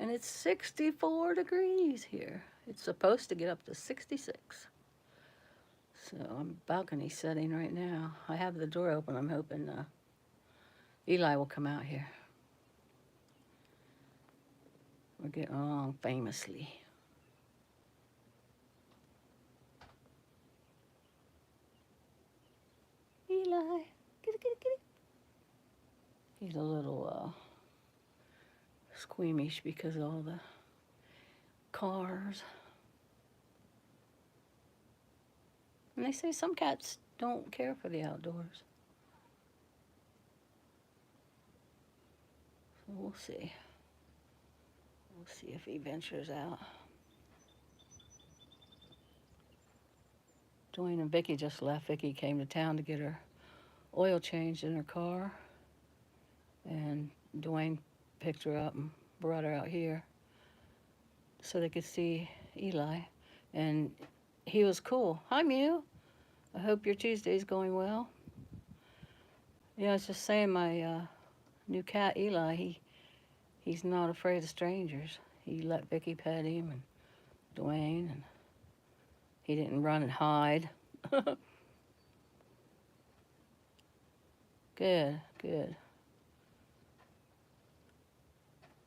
And it's 64 degrees here. It's supposed to get up to 66. So I'm balcony setting right now. I have the door open. I'm hoping Eli will come out here. We're getting along famously. Eli, kitty, kitty, kitty. He's a little squeamish because of all the cars. And they say some cats don't care for the outdoors. So we'll see. We'll see if he ventures out. Dwayne and Vicky just left. Vicky came to town to get her oil changed in her car. And Dwayne picked her up and brought her out here so they could see Eli. And he was cool. Hi, Mew. I hope your Tuesday's going well. Yeah, I was just saying my new cat, Eli, he's not afraid of strangers. He let Vicky pet him and Dwayne, and he didn't run and hide. Good, good.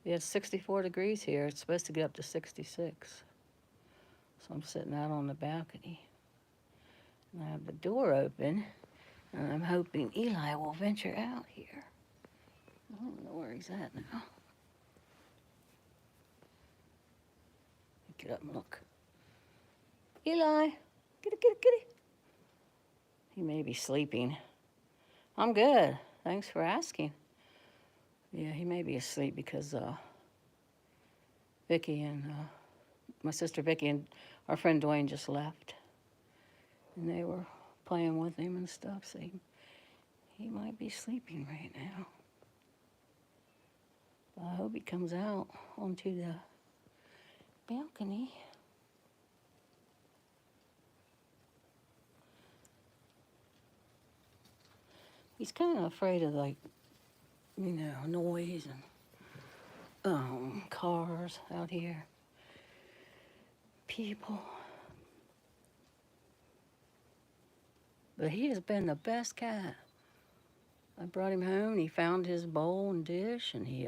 Yeah, it's 64 degrees here. It's supposed to get up to 66. So I'm sitting out on the balcony. And I have the door open, and I'm hoping Eli will venture out here. I don't know where he's at now. Get up and look. Eli, kitty, kitty, kitty. He may be sleeping. I'm good. Thanks for asking. Yeah, he may be asleep because Vicky and my sister Vicky and our friend Dwayne just left. And they were playing with him and stuff, so he might be sleeping right now. But I hope he comes out onto the balcony. He's kind of afraid of, like, noise and cars out here. People. But he has been the best cat. I brought him home and he found his bowl and dish, and he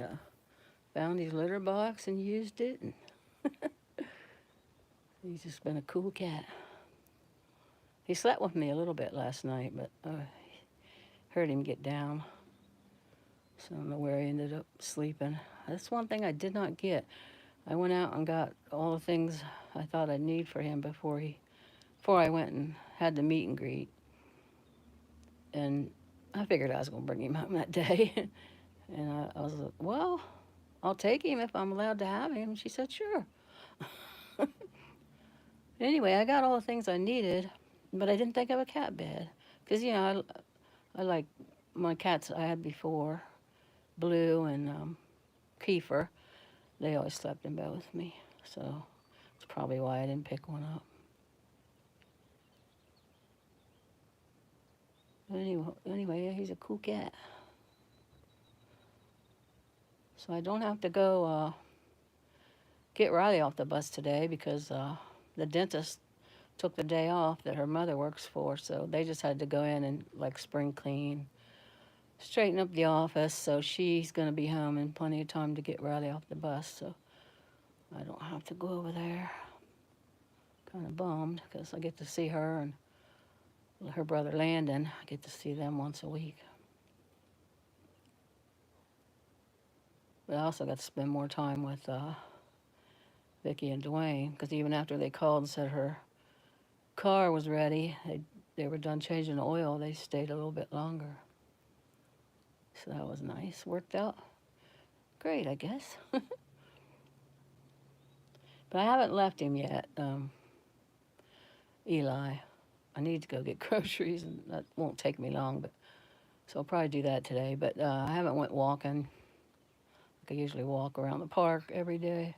found his litter box and used it. And he's just been a cool cat. He slept with me a little bit last night, but heard him get down. So I don't know where he ended up sleeping. That's one thing I did not get. I went out and got all the things I thought I'd need for him before I went and had the meet and greet. And I figured I was going to bring him home that day. And I was like, well, I'll take him if I'm allowed to have him. And she said, sure. Anyway, I got all the things I needed, but I didn't think of a cat bed. Because, I like my cats I had before, Blue and Kiefer. They always slept in bed with me. So that's probably why I didn't pick one up. But anyway, he's a cool cat. So I don't have to go get Riley off the bus today because the dentist took the day off that her mother works for. So they just had to go in and like spring clean, straighten up the office. So she's going to be home in plenty of time to get Riley off the bus. So I don't have to go over there. Kind of bummed because I get to see her and her brother Landon. I get to see them once a week. But I also got to spend more time with Vicky and Dwayne, because even after they called and said her car was ready, they were done changing the oil, they stayed a little bit longer. So that was nice. Worked out great, I guess. But I haven't left him yet, Eli. I need to go get groceries, and that won't take me long, but so I'll probably do that today. But I haven't went walking. I usually walk around the park every day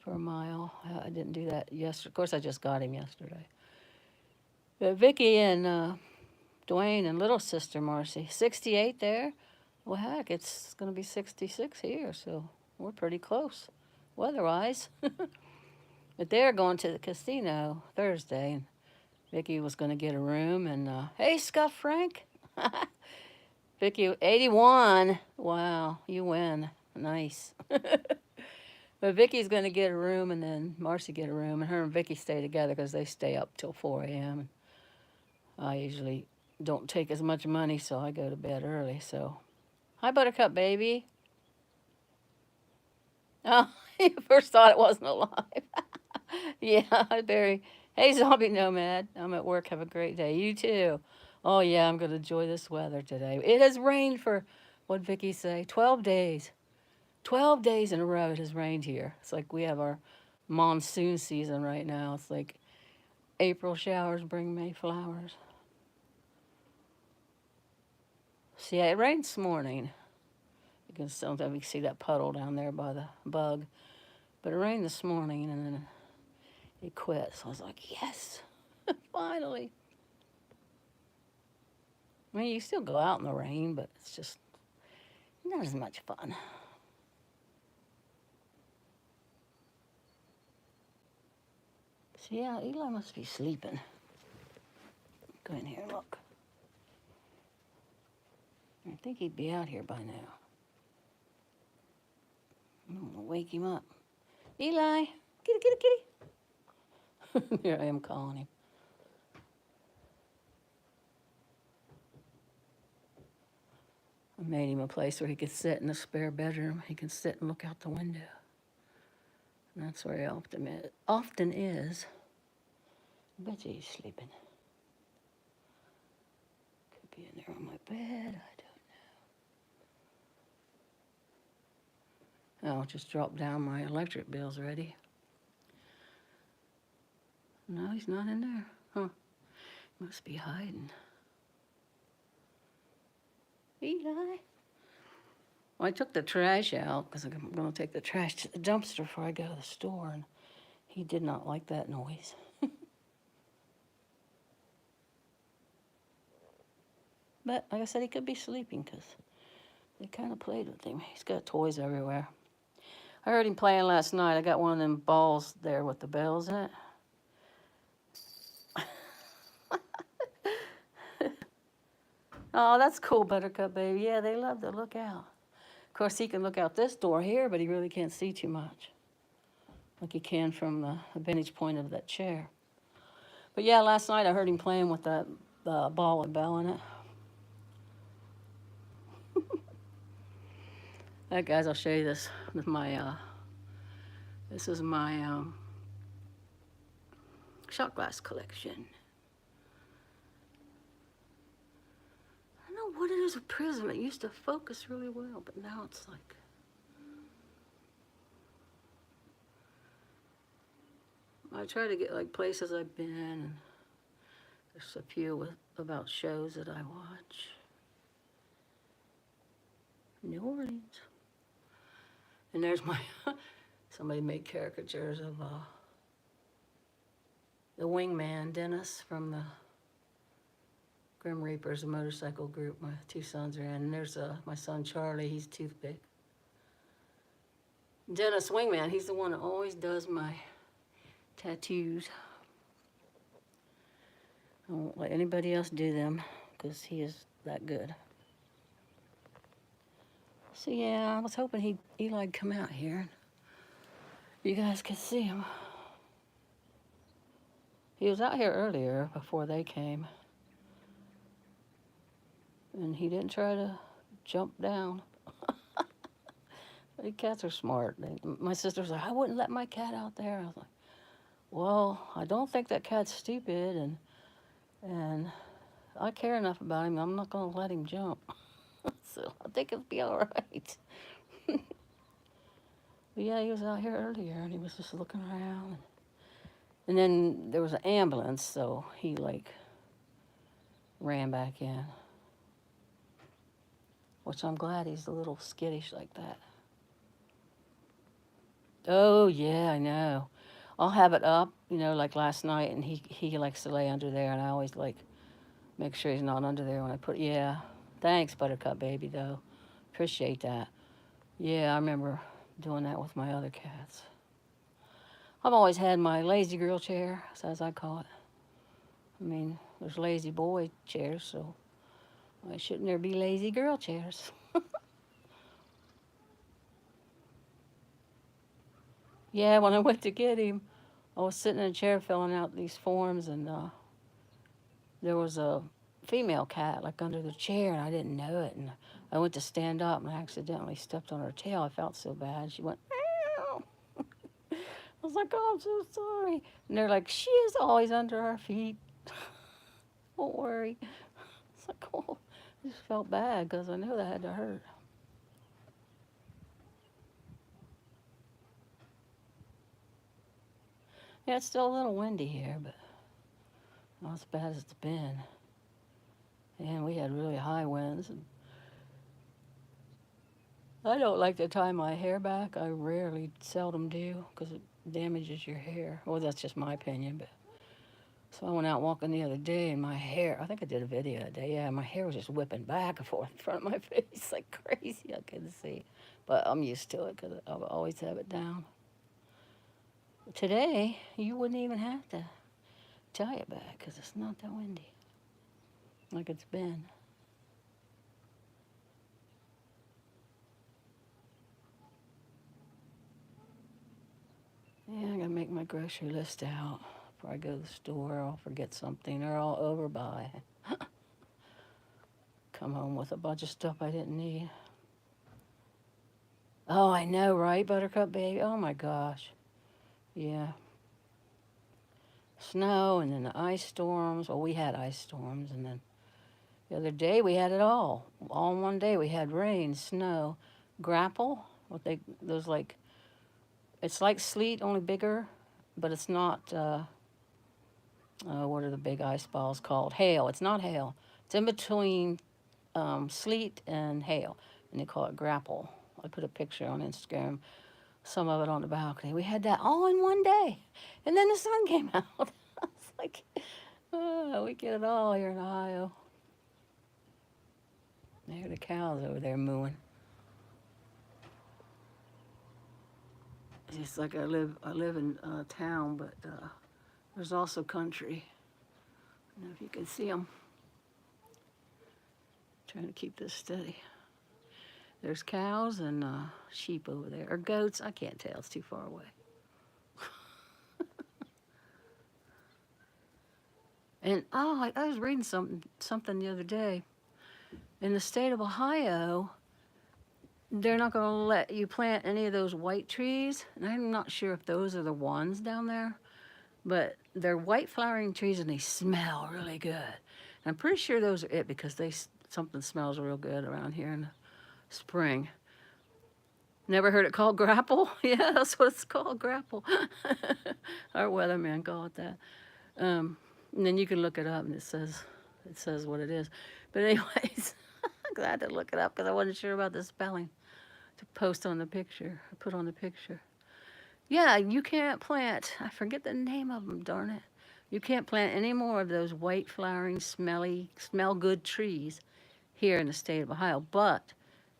for a mile. I didn't do that yesterday. Of course, I just got him yesterday. But Vicky and Dwayne and little sister Marcy, 68 there. Well, heck, it's going to be 66 here, so we're pretty close. weather-wise. But they're going to the casino Thursday, and Vicky was going to get a room. And hey, Scuff Frank, Vicky, 81. Wow, you win. Nice. But Vicky's going to get a room, and then Marcy get a room, and her and Vicky stay together because they stay up till 4 a.m. I usually don't take as much money, so I go to bed early. So, hi, Buttercup baby. Oh, you first thought it wasn't alive. Yeah, Barry. Hey, Zombie Nomad. I'm at work. Have a great day. You too. Oh, yeah, I'm going to enjoy this weather today. It has rained for, what Vicky say, 12 days. 12 days in a row it has rained here. It's like we have our monsoon season right now. It's like April showers bring May flowers. See, it rained this morning. You can sometimes see that puddle down there by the bug. But it rained this morning and then it quit. So I was like, yes, finally. I mean, you still go out in the rain, but it's just not as much fun. So yeah, Eli must be sleeping. Go in here and look. I think he'd be out here by now. I'm gonna wake him up. Eli, kitty, kitty, kitty. Here I am calling him. I made him a place where he could sit in the spare bedroom. He can sit and look out the window. And that's where he often is. I bet you he's sleeping. Could be in there on my bed. I don't know. Oh, just dropped down my electric bills already. No, he's not in there. Huh. Must be hiding. Eli. Well, I took the trash out because I'm going to take the trash to the dumpster before I go to the store, and he did not like that noise. But like I said, he could be sleeping because they kind of played with him. He's got toys everywhere. I heard him playing last night. I got one of them balls there with the bells in it. Oh, that's cool, Buttercup baby. Yeah, they love to look out. Of course, he can look out this door here, but he really can't see too much, like he can from the vantage point of that chair. But yeah, last night I heard him playing with that ball with bell in it. Alright, guys, I'll show you this with my, this is my shot glass collection. I don't know what it is with prism. It used to focus really well, but now it's like... I try to get like places I've been, and there's a few about shows that I watch. New Orleans. And there's my, somebody made caricatures of the wingman, Dennis, from the Grim Reapers, a motorcycle group my two sons are in. And there's my son Charlie, he's Toothpick. Dennis Wingman, he's the one that always does my tattoos. I won't let anybody else do them because he is that good. So yeah, I was hoping Eli'd come out here and you guys could see him. He was out here earlier before they came. And he didn't try to jump down. Cats are smart. My sister was like, I wouldn't let my cat out there. I was like, well, I don't think that cat's stupid, and I care enough about him. I'm not going to let him jump. So I think it'll be all right. But yeah, he was out here earlier, and he was just looking around. And then there was an ambulance, so he, like, ran back in. Which I'm glad he's a little skittish like that. Oh, yeah, I know. I'll have it up, you know, like last night, and he likes to lay under there, and I always, like, make sure he's not under there when I put, yeah. Thanks, Buttercup baby, though. Appreciate that. Yeah, I remember doing that with my other cats. I've always had my lazy girl chair, as I call it. I mean, there's lazy boy chairs, so why shouldn't there be lazy girl chairs? Yeah, when I went to get him, I was sitting in a chair filling out these forms, and there was a female cat like under the chair, and I didn't know it. And I went to stand up, and I accidentally stepped on her tail. I felt so bad. She went, meow. I was like, oh, I'm so sorry. And they're like, she is always under our feet. Don't worry. It's like, oh, I just felt bad because I knew that had to hurt. Yeah, it's still a little windy here, but not as bad as it's been. And we had really high winds. And I don't like to tie my hair back. I seldom do, because it damages your hair. Well, that's just my opinion, but so I went out walking the other day, and my hair, I think I did a video that day, yeah, my hair was just whipping back and forth in front of my face like crazy. I couldn't see. But I'm used to it because I always have it down. But today, you wouldn't even have to tie it back because it's not that windy like it's been. Yeah, I gotta make my grocery list out before I go to the store. I'll forget something or I'll overbuy. Come home with a bunch of stuff I didn't need. Oh, I know, right, Buttercup baby? Oh my gosh. Yeah. Snow and then the ice storms. Well, we had ice storms, and then the other day we had it all. All in one day we had rain, snow, grapple. Those like, it's like sleet, only bigger, but it's not, what are the big ice balls called? Hail. It's not hail. It's in between sleet and hail, and they call it grapple. I put a picture on Instagram, some of it on the balcony. We had that all in one day, and then the sun came out. It's like, oh, we get it all here in Ohio. There are the cows over there mooing. It's just like I live in town, but there's also country. I don't know if you can see them. Trying to keep this steady. There's cows and sheep over there, or goats. I can't tell. It's too far away. And oh, I was reading something the other day. In the state of Ohio, they're not going to let you plant any of those white trees. And I'm not sure if those are the ones down there, but they're white flowering trees and they smell really good. And I'm pretty sure those are it because something smells real good around here in the spring. Never heard it called grapple? Yeah, that's what it's called, grapple. Our weatherman call it that. And then you can look it up, and it says what it is. But anyways, I'm glad to look it up because I wasn't sure about the spelling to post on the picture. I put on the picture. Yeah, you can't plant. I forget the name of them. Darn it! You can't plant any more of those white flowering, smell good trees here in the state of Ohio. But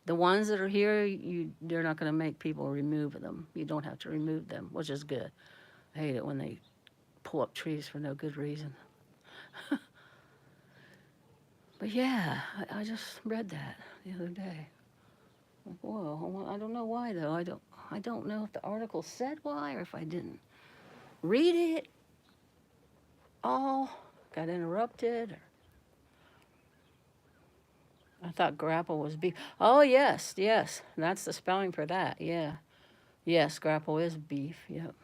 the ones that are here, they're not going to make people remove them. You don't have to remove them, which is good. I hate it when they pull up trees for no good reason. But yeah, I just read that the other day. Whoa, I don't know why though. I don't know if the article said why or if I didn't read it all, got interrupted. I thought grapple was beef. Oh yes, that's the spelling for that. Yeah, yes, grapple is beef. Yep.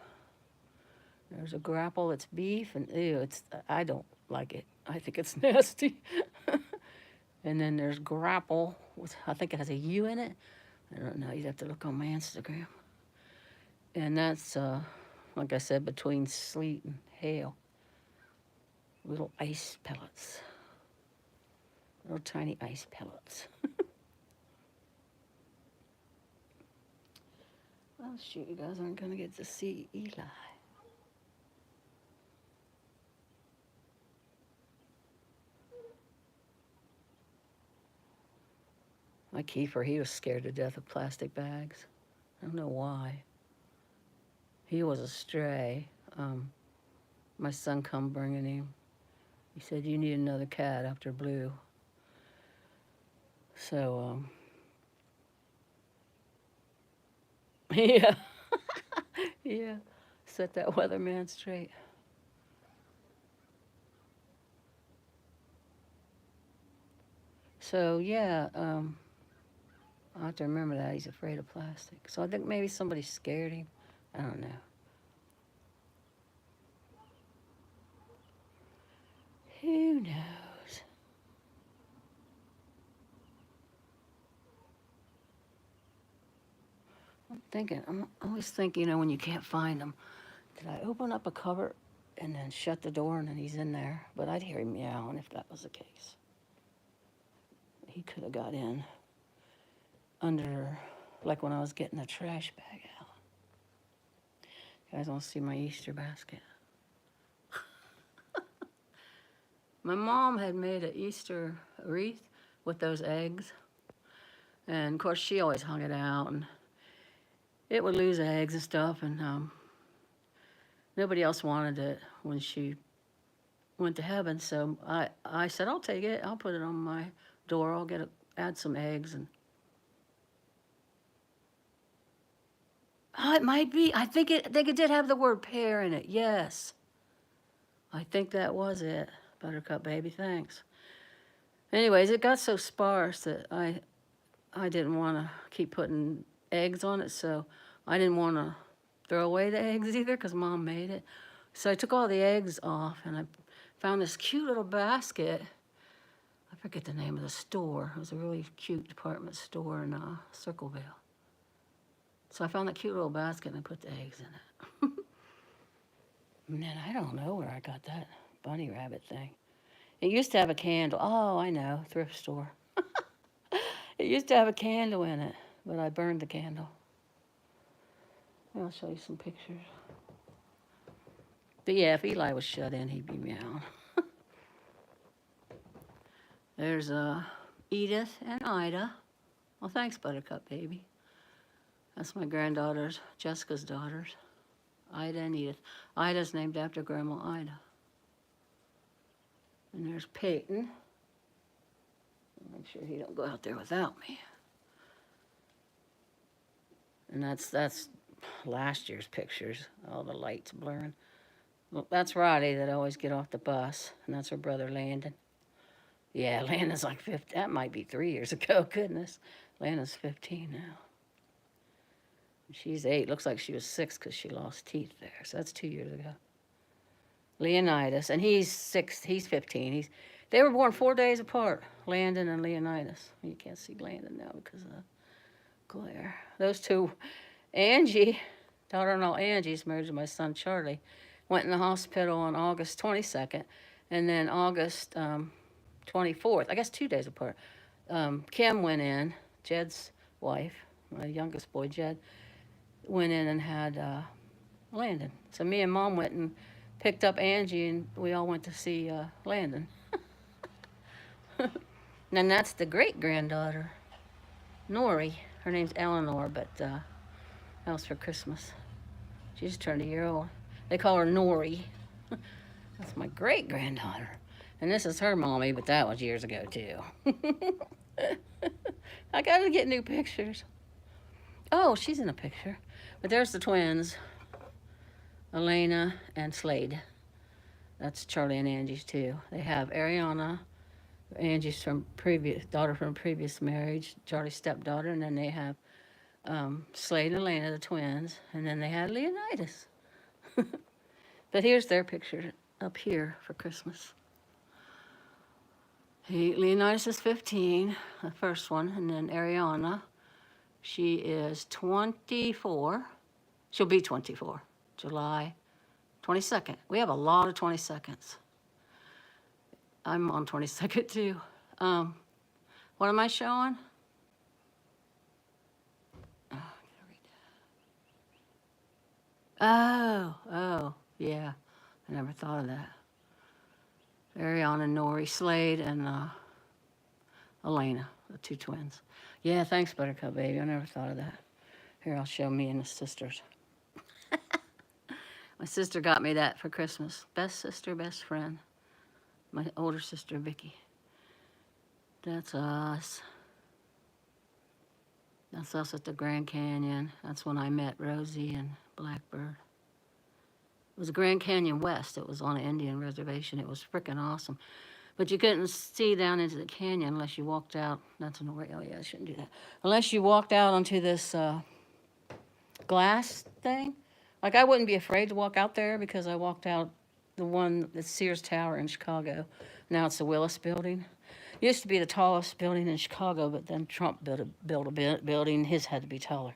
There's a grapple that's beef, and ew, I don't like it. I think it's nasty. And then there's grapple, I think it has a U in it. I don't know, you'd have to look on my Instagram. And that's, like I said, between sleet and hail. Little ice pellets. Little tiny ice pellets. Oh shoot, you guys aren't gonna get to see Eli. My Kiefer, he was scared to death of plastic bags. I don't know why. He was a stray. My son come bringing him. He said, you need another cat after Blue. So, yeah. Yeah. Set that weatherman straight. So, yeah, I have to remember that. He's afraid of plastic. So I think maybe somebody scared him. I don't know. Who knows? I'm always thinking, when you can't find him, did I open up a cupboard and then shut the door and then he's in there? But I'd hear him meowing if that was the case. He could have got in under, like when I was getting the trash bag out. You guys want to see my Easter basket? My mom had made an Easter wreath with those eggs. And of course, she always hung it out, and it would lose eggs and stuff. And nobody else wanted it when she went to heaven. So I said, I'll take it. I'll put it on my door. I'll add some eggs. And it might be. I think it did have the word pear in it. Yes. I think that was it. Buttercup baby, thanks. Anyways, it got so sparse that I didn't want to keep putting eggs on it, so I didn't want to throw away the eggs either because Mom made it. So I took all the eggs off and I found this cute little basket. I forget the name of the store. It was a really cute department store in Circleville. So I found that cute little basket and I put the eggs in it. And then I don't know where I got that bunny rabbit thing. It used to have a candle. Oh, I know, thrift store. It used to have a candle in it, but I burned the candle. I'll show you some pictures. But yeah, if Eli was shut in, he'd be meowing. There's Edith and Ida. Well, thanks, Buttercup baby. That's my granddaughters, Jessica's daughters, Ida and Edith. Ida's named after Grandma Ida. And there's Peyton. Make sure he don't go out there without me. And that's last year's pictures. All the lights blurring. Well, that's Roddy that always get off the bus, and that's her brother Landon. Yeah, Landon's like 15. That might be 3 years ago. Goodness, Landon's 15 now. She's 8. Looks like she was 6 because she lost teeth there. So that's 2 years ago. Leonidas, and he's 6. He's 15. They were born 4 days apart. Landon and Leonidas. You can't see Landon now because of the glare. Those two, Angie, daughter-in-law Angie's married to my son Charlie, went in the hospital on August 22nd, and then August 24th, I guess 2 days apart, Kim went in, Jed's wife, my youngest boy, Jed, went in and had Landon. So me and Mom went and picked up Angie, and we all went to see Landon. And that's the great-granddaughter, Nori. Her name's Eleanor, but that was for Christmas. She just turned a year old. They call her Nori. That's my great-granddaughter. And this is her mommy, but that was years ago, too. I gotta get new pictures. Oh, she's in a picture. But there's the twins, Elena and Slade. That's Charlie and Angie's, too. They have Ariana, Angie's daughter from previous marriage, Charlie's stepdaughter, and then they have Slade and Elena, the twins, and then they had Leonidas. But here's their picture up here for Christmas. Leonidas is 15, the first one, and then Ariana, she is 24. She'll be 24, July 22nd. We have a lot of 22nds. I'm on 22nd too. What am I showing? Oh, yeah. I never thought of that. Ariana, Nori, Slade, and Elena, the two twins. Yeah, thanks, Buttercup baby. I never thought of that. Here, I'll show me and the sisters. My sister got me that for Christmas. Best sister, best friend. My older sister, Vicky. That's us. That's us at the Grand Canyon. That's when I met Rosie and Blackbird. It was Grand Canyon West. It was on an Indian reservation. It was freaking awesome. But you couldn't see down into the canyon unless you walked out. That's in the way. Oh, yeah, I shouldn't do that. Unless you walked out onto this glass thing. Like, I wouldn't be afraid to walk out there because I walked out the one, the Sears Tower in Chicago. Now it's the Willis Building. It used to be the tallest building in Chicago, but then Trump built a building. His had to be taller.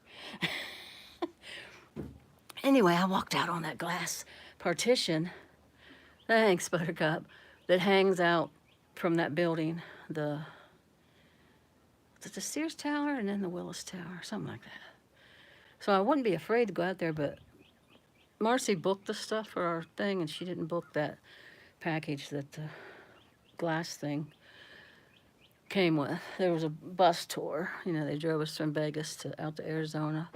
Anyway, I walked out on that glass partition. Thanks, Buttercup. That hangs out from that building. The Sears Tower and then the Willis Tower, something like that. So I wouldn't be afraid to go out there, but Marcy booked the stuff for our thing, and she didn't book that package that the glass thing came with. There was a bus tour. You know, they drove us from Vegas out to Arizona,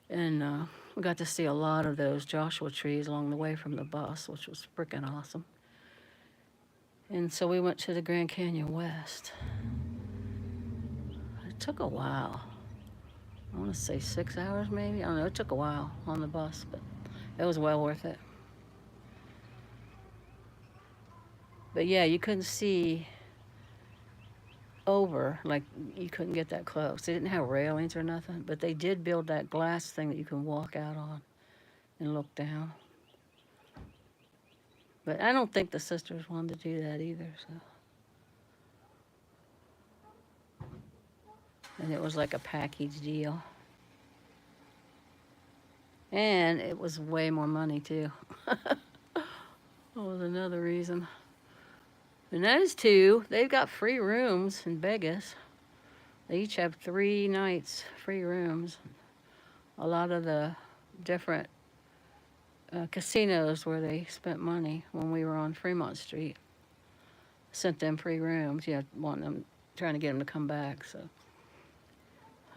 and we got to see a lot of those Joshua trees along the way from the bus, which was freaking awesome. And so we went to the Grand Canyon West. It took a while. I want to say 6 hours maybe. I don't know. It took a while on the bus, but it was well worth it. But yeah, you couldn't see over, like you couldn't get that close. They didn't have railings or nothing, but they did build that glass thing that you can walk out on and look down. But I don't think the sisters wanted to do that either, so. And it was like a package deal. And it was way more money too. That was another reason. And those two, they've got free rooms in Vegas. They each have 3 nights free rooms. A lot of the different casinos where they spent money when we were on Fremont Street sent them free rooms. You know, trying to get them to come back. So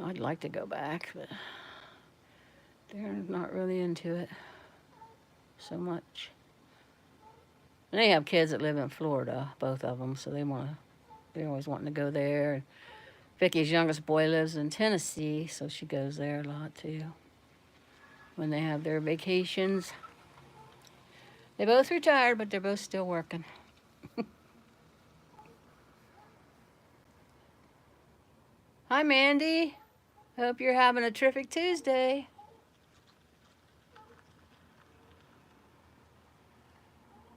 I'd like to go back, but they're not really into it so much. And they have kids that live in Florida, both of them, so they're always wanting to go there. Vicky's youngest boy lives in Tennessee, so she goes there a lot too when they have their vacations. They both retired, but they're both still working. Hi, Mandy. Hope you're having a terrific Tuesday.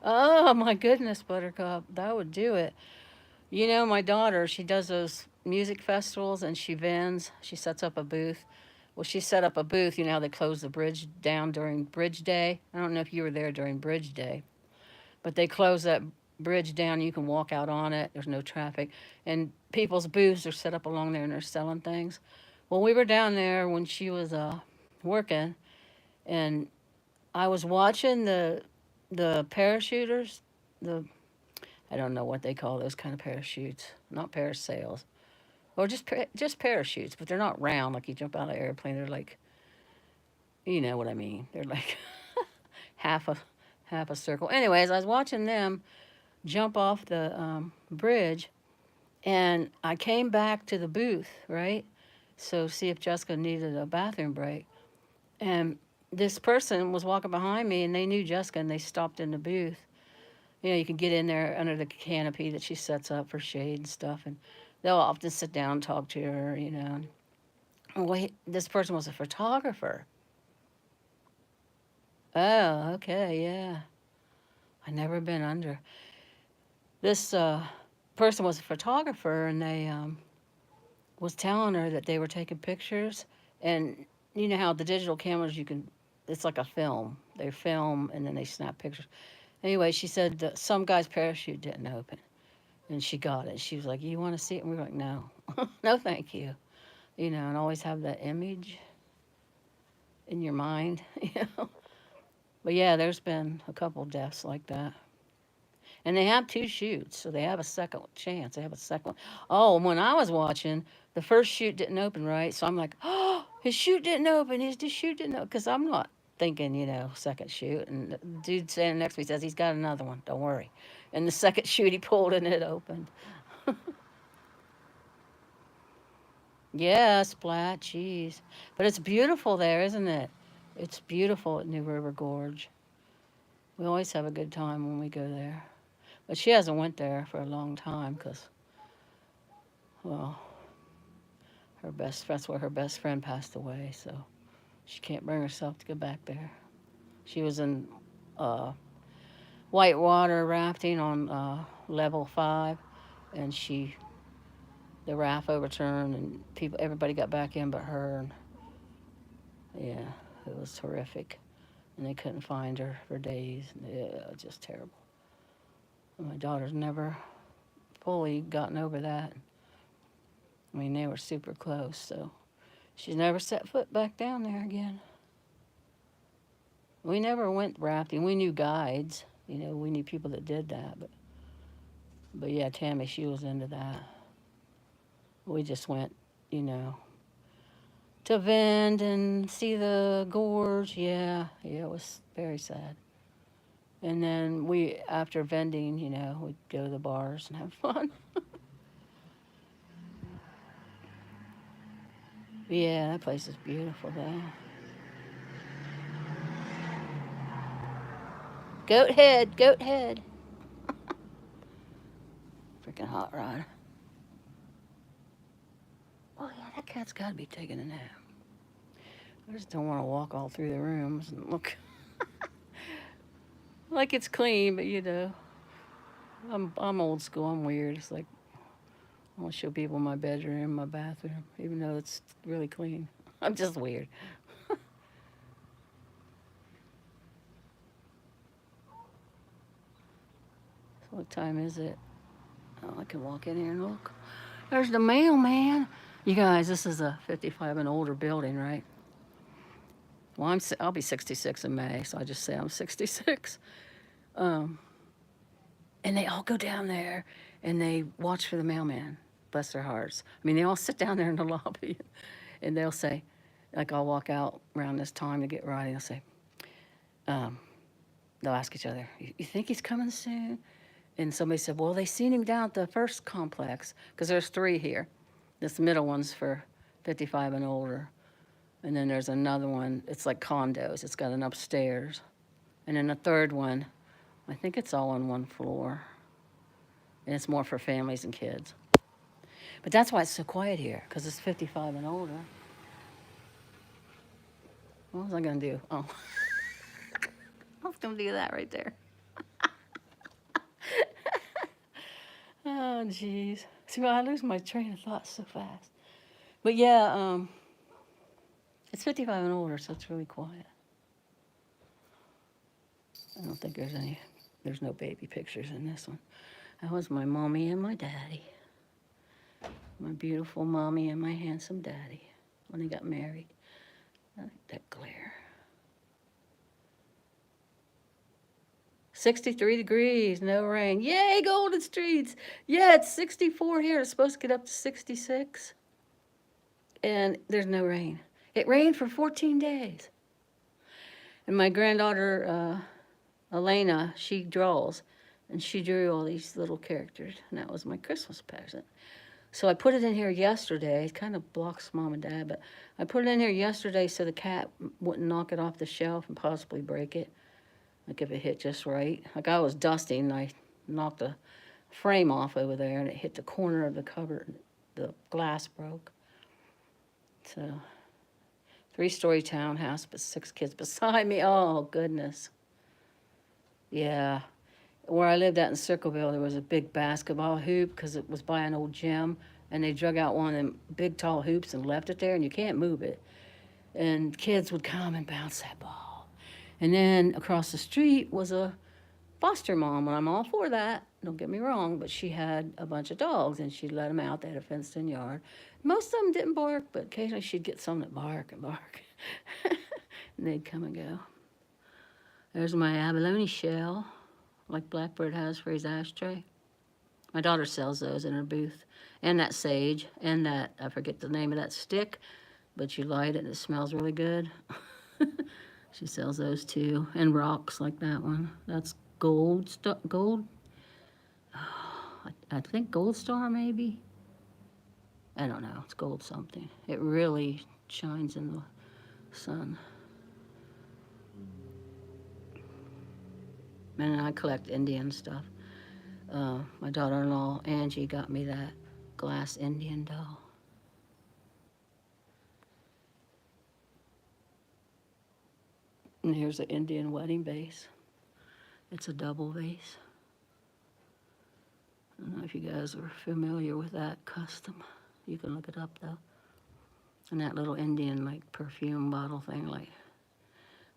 Oh, my goodness, Buttercup. That would do it. You know, my daughter, she does those music festivals and she vends. She sets up a booth. Well, she set up a booth. You know how they close the bridge down during Bridge Day? I don't know if you were there during Bridge Day, but they close that bridge down. You can walk out on it. There's no traffic. And people's booths are set up along there and they're selling things. Well, we were down there when she was working, and I was watching the parachuters, I don't know what they call those kind of parachutes, not parasails, or just parachutes, but they're not round like you jump out of an airplane. They're like, you know what I mean. They're like half a circle. Anyways, I was watching them jump off the bridge, and I came back to the booth, right? So see if Jessica needed a bathroom break. And this person was walking behind me, and they knew Jessica, and they stopped in the booth. You know, you can get in there under the canopy that she sets up for shade and stuff, and they'll often sit down and talk to her, you know. Well, this person was a photographer. Oh, okay, yeah. I never been under. This person was a photographer, and they was telling her that they were taking pictures, and you know how the digital cameras it's like a film. They film and then they snap pictures. Anyway, she said that some guy's parachute didn't open, and she got it. She was like, "You want to see it?" And we were like, "No, no, thank you." You know, and always have that image in your mind, you know. But yeah, there's been a couple deaths like that. And they have 2 shoots, so they have a second chance. They have a second one. Oh, and when I was watching, the first chute didn't open right, so I'm like, oh, His chute didn't open. His chute didn't open. Because I'm not thinking, second chute. And the dude standing next to me says, he's got another one. Don't worry. And the second chute he pulled and it opened. Yeah, splat, jeez. But it's beautiful there, isn't it? It's beautiful at New River Gorge. We always have a good time when we go there. But she hasn't went there for a long time because, well, that's where her best friend passed away, so she can't bring herself to go back there. She was in uh, whitewater rafting on level 5, and the raft overturned, and everybody got back in but her, and yeah, it was horrific. And they couldn't find her for days. Yeah, just terrible. And my daughter's never fully gotten over that. I mean, they were super close, so she's never set foot back down there again. We never went rafting. We knew guides. We knew people that did that. But yeah, Tammy, she was into that. We just went, to vend and see the gorge. Yeah, it was very sad. And then after vending, we'd go to the bars and have fun. Yeah, that place is beautiful, though. Goat head, goat head. Freaking hot rod. Oh, yeah, that cat's got to be taking a nap. I just don't want to walk all through the rooms and look like it's clean, but I'm old school. I'm weird. It's like I want to show people my bedroom, my bathroom, even though it's really clean. I'm just weird. So what time is it? Oh, I can walk in here and look. There's the mailman. You guys, this is a 55 and older building, right? Well, I'll be 66 in May, so I just say I'm 66. And they all go down there and they watch for the mailman. Bless their hearts. I mean, they all sit down there in the lobby, and they'll say, like, I'll walk out around this time to get ready. They'll say, they'll ask each other, "You think he's coming soon?" And somebody said, "Well, they seen him down at the first complex because there's 3 here. This middle one's for 55 and older." And then there's another one, it's like condos. It's got an upstairs. And then the third one, I think it's all on one floor. And it's more for families and kids. But that's why it's so quiet here, because it's 55 and older. What was I going to do? Oh, I was going to do that right there. Oh, jeez. See, I lose my train of thought so fast. But yeah, it's 55 and older, so it's really quiet. I don't think there's no baby pictures in this one. That was my mommy and my daddy. My beautiful mommy and my handsome daddy when they got married. I like that glare. 63 degrees, no rain. Yay, Golden Streets. Yeah, it's 64 here. It's supposed to get up to 66. And there's no rain. It rained for 14 days. And my granddaughter, Elena, she draws. And she drew all these little characters. And that was my Christmas present. So I put it in here yesterday. It kind of blocks Mom and Dad, but I put it in here yesterday so the cat wouldn't knock it off the shelf and possibly break it. Like if it hit just right. Like I was dusting and I knocked a frame off over there and it hit the corner of the cupboard and the glass broke. So 3-story townhouse, but 6 kids beside me. Oh, goodness. Yeah. Where I lived at in Circleville, there was a big basketball hoop because it was by an old gym, and they drug out one of them big, tall hoops and left it there, and you can't move it. And kids would come and bounce that ball. And then across the street was a foster mom, and I'm all for that, don't get me wrong, but she had a bunch of dogs, and she'd let them out. They had a fenced-in yard. Most of them didn't bark, but occasionally she'd get some that bark and bark. And they'd come and go. There's my abalone shell, like Blackbird has for his ashtray. My daughter sells those in her booth. And that sage, and that, I forget the name of that stick, but you light it and it smells really good. She sells those too, and rocks like that one. That's gold. I think Gold Star maybe. I don't know. It's gold something. It really shines in the sun. And I collect Indian stuff. My daughter-in-law Angie got me that glass Indian doll. And here's an Indian wedding vase. It's a double vase. I don't know if you guys are familiar with that custom. You can look it up though. And that little Indian like perfume bottle thing, like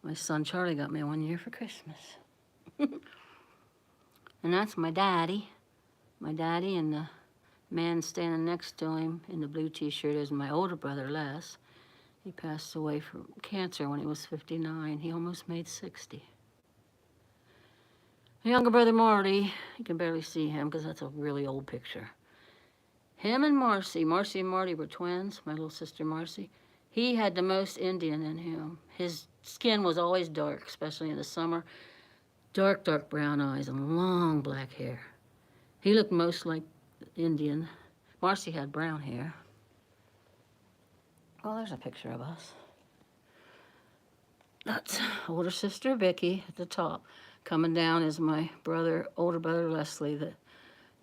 my son Charlie got me one year for Christmas. And that's my daddy. My daddy, and the man standing next to him in the blue t-shirt is my older brother Les. He passed away from cancer when he was 59. He almost made 60. My younger brother Marty, you can barely see him because that's a really old picture. Him and Marcy and Marty were twins, my little sister Marcy. He had the most Indian in him. His skin was always dark, especially in the summer. Dark, dark brown eyes and long black hair. He looked most like Indian. Marcy had brown hair. Well, there's a picture of us. That's older sister Vicky at the top. Coming down is my older brother Leslie that